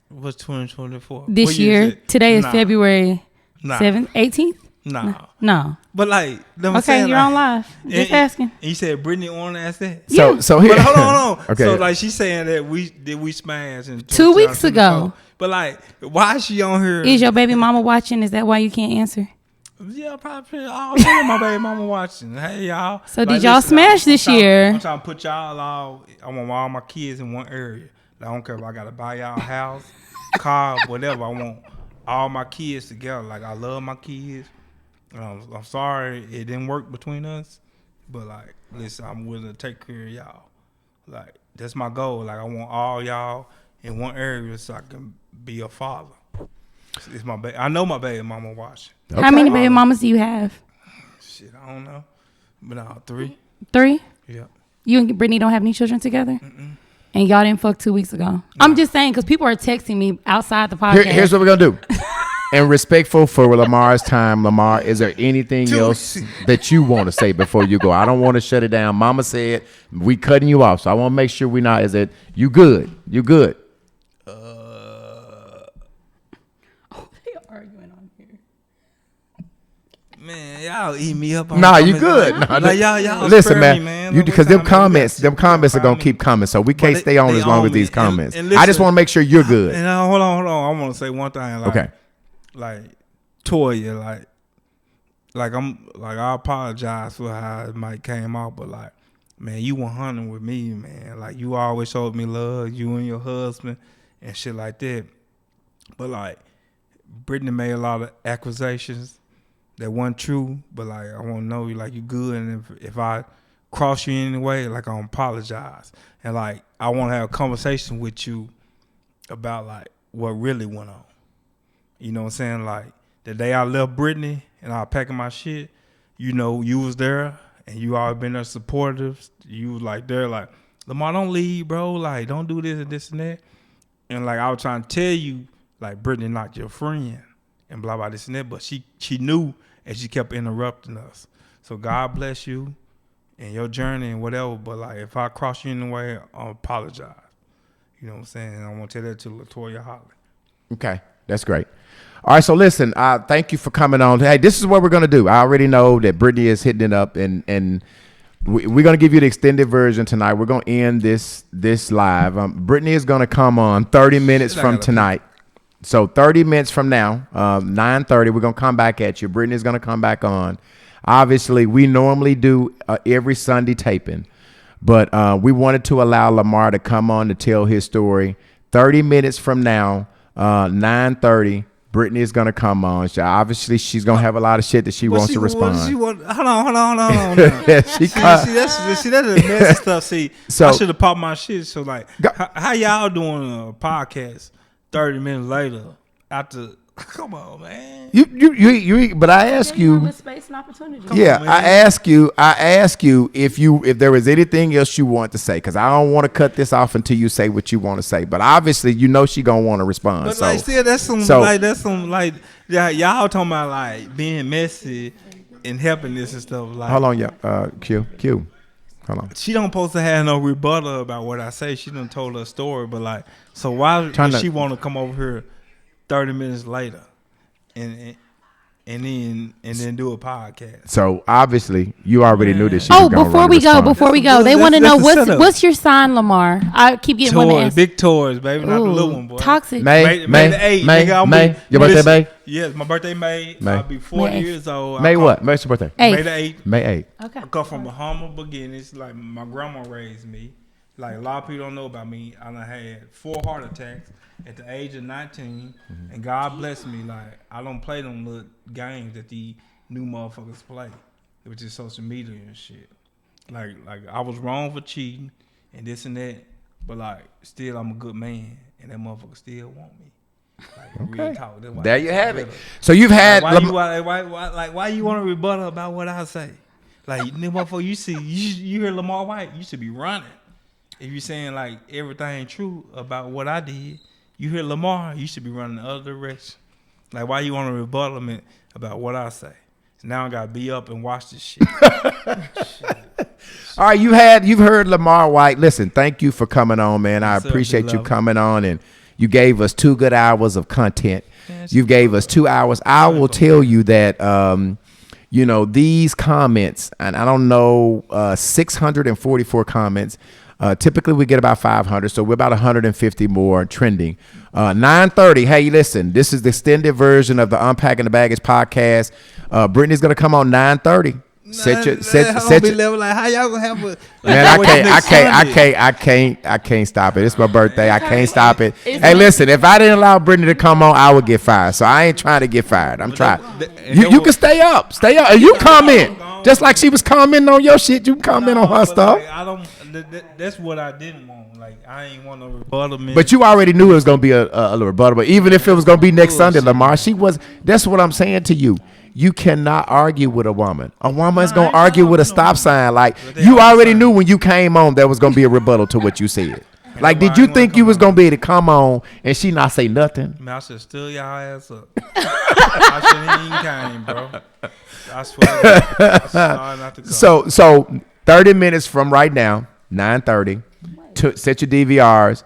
What's 2024? This What year? is it? Today is Nah. February Nah. 7th, 18th? Nah. No. But like, Okay, saying, you're like, on live. Just asking. And you said Britney on asked that. So here, But hold on. Okay. So like she's saying that we smashed in 2 weeks ago. But like, why is she on here? Is your baby mama watching? Is that why you can't answer? Yeah, probably. All my baby mama watching. Hey y'all. So Like, did y'all listen, smash this year? I'm trying to put y'all all. I want all my kids in one area. Like, I don't care if I gotta buy y'all a house, car, whatever. I want all my kids together. Like I love my kids. I'm sorry it didn't work between us, but like, listen, I'm willing to take care of y'all. Like that's my goal. Like I want all y'all in one area so I can be a father. It's my baby. I know my baby mama watching. Okay. How many baby mamas do you have? Shit, I don't know, but no, 3. 3? Yeah. You and Brittany don't have any children together? And y'all didn't fuck 2 weeks ago? No. I'm just saying because people are texting me outside the podcast. Here's what we're gonna do. And respectful for Lamar's time, Lamar, is there anything else that you want to say before you go? I don't want to shut it down. Mama said we cutting you off, so I want to make sure we not. Is it you good? You good? Man, y'all eat me up. Nah, you good. Nah, like, y'all listen, spare man. me, man. You Like, because what them time comments, is it? them comments are gonna Five keep coming, so we can't But stay on they as long own as these me. comments. And I just listen, want to make sure you're good. And hold on. I want to say one thing. Like, Okay. Like Toya, I apologize for how it might came out, but like, man, you 100 with me, man. Like you always showed me love, you and your husband and shit like that. But like, Brittany made a lot of accusations that wasn't true. But like, I want to know you, like, you good, and if I cross you in any way, like, I apologize, and like, I want to have a conversation with you about like what really went on. You know what I'm saying? Like the day I left Brittany and I was packing my shit, you know, you was there and you always been there supportive. You was like there, like, Lamar, don't leave, bro. Like, don't do this and this and that. And like I was trying to tell you, like Britney not your friend and blah blah this and that. But she knew and she kept interrupting us. So God bless you and your journey and whatever. But like if I cross you in the way, I apologize. You know what I'm saying? And I want to tell that to LaToya Holly. Okay, that's great. All right, so listen, thank you for coming on. Hey, this is what we're gonna do. I already know that Britney is hitting it up, and we're gonna give you the extended version tonight. We're gonna end this live. Britney is gonna come on 30 minutes from tonight. So 30 minutes from now, 9:30, we're gonna come back at you. Britney is gonna come back on. Obviously, we normally do every Sunday taping, but we wanted to allow Lamar to come on to tell his story. 30 minutes from now, 9:30. Britney is gonna come on. Obviously, she's gonna have a lot of shit that she wants to respond. Hold on. See, that's the messy stuff. See, so I should have popped my shit. So like, how y'all doing a podcast 30 minutes later after? Come on, man. You. But I ask you. Space and opportunity. Yeah, I ask you if there was anything else you want to say, because I don't want to cut this off until you say what you want to say. But obviously, you know she gonna want to respond. But so, like, still, y'all talking about like being messy and helping this and stuff. Like, hold on, yeah, Q. Hold on. She don't supposed to have no rebuttal about what I say. She done told her story, but like, so why would she want to come over here 30 minutes later and then do a podcast? So obviously you already knew this. Before we go, they want to know what's your sign, Lamar. I keep getting toys, big toys, baby, not the little one, boy. Toxic. May the 8th. May. Your birthday May? Yes, my birthday May. I'll be 40 years old. May what? May's your birthday? May the 8th. May 8th. Okay. I come from a humble beginnings. Like my grandma raised me. Like a lot of people don't know about me. I done had 4 heart attacks at the age of 19, and God bless me. Like I don't play them little games that the new motherfuckers play, which is social media and shit. Like I was wrong for cheating and this and that, but like still I'm a good man, and that motherfucker still want me. Like okay. real talk. There you have it. So you've had why you want to rebuttal about what I say? Like new motherfucker, you hear Lamar White, you should be running. If you're saying like everything true about what I did, you hear Lamar, you should be running the other direction. Like, why you want to rebuttal me about what I say? So now I got to be up and watch this shit. All right, you've heard Lamar White. Listen, thank you for coming on, man. I appreciate you coming on, and you gave us 2 good hours of content. You gave us 2 hours. I will tell you that, these comments, and I don't know, 644 comments. Typically we get about 500, so we're about 150 more trending. 9:30. Hey, listen, this is the extended version of the Unpacking the Baggage podcast. Brittany's gonna come on 9:30. Set your like how y'all gonna have a man. I can't stop it. It's my birthday. I can't stop it. Hey, listen, if I didn't allow Brittany to come on, I would get fired. So I ain't trying to get fired. I'm trying. You can stay up, and you comment just like she was commenting on your shit. You can comment on her stuff. Like, that's what I didn't want. Like I ain't want to rebuttal me. But you already knew it was gonna be a rebuttal. But even if it was gonna be next Sunday, Lamar, that's what I'm saying to you. You cannot argue with a woman. A woman is going to argue with a stop sign. Like, you already knew when you came on there was going to be a rebuttal to what you said. Like, did you think you was going to be able to come on and she not say nothing? Man, I should steal y'all ass up. I shouldn't even came, bro. I swear to God. I started not to come. So 30 minutes from right now, 9:30, set your DVRs.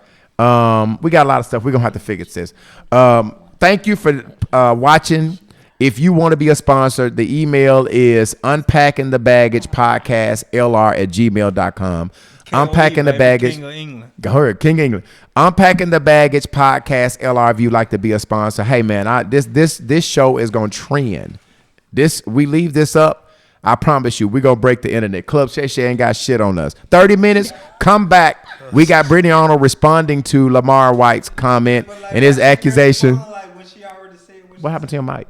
We got a lot of stuff. We're going to have to figure this. Thank you for watching. If you want to be a sponsor, the email is unpackingthebaggagepodcastlr@gmail.com. Unpacking the baggage. King of England. King England. Unpacking the baggage podcast LR. If you like to be a sponsor, hey man, this show is gonna trend. We leave this up. I promise you, we're gonna break the internet. Club Shay ain't got shit on us. 30 minutes. Come back. We got Britney Arnold responding to Lamar White's comment and his accusation. What happened to your mic?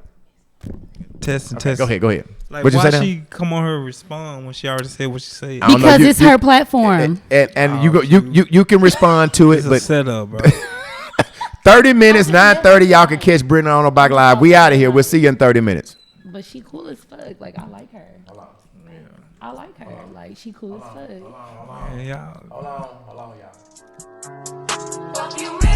Test. Go ahead. Like, what'd you why say she come on her and respond when she already said what she said? Because it's her platform. And you can respond to it. It's but a setup, bro. 30 minutes, 9:30. Y'all can catch Britney Arnold back live. We out of here. We'll see you in 30 minutes. But she cool as fuck. Like, I like her. I like her. Like, she cool as fuck. Hold on, y'all. Fuck you mean?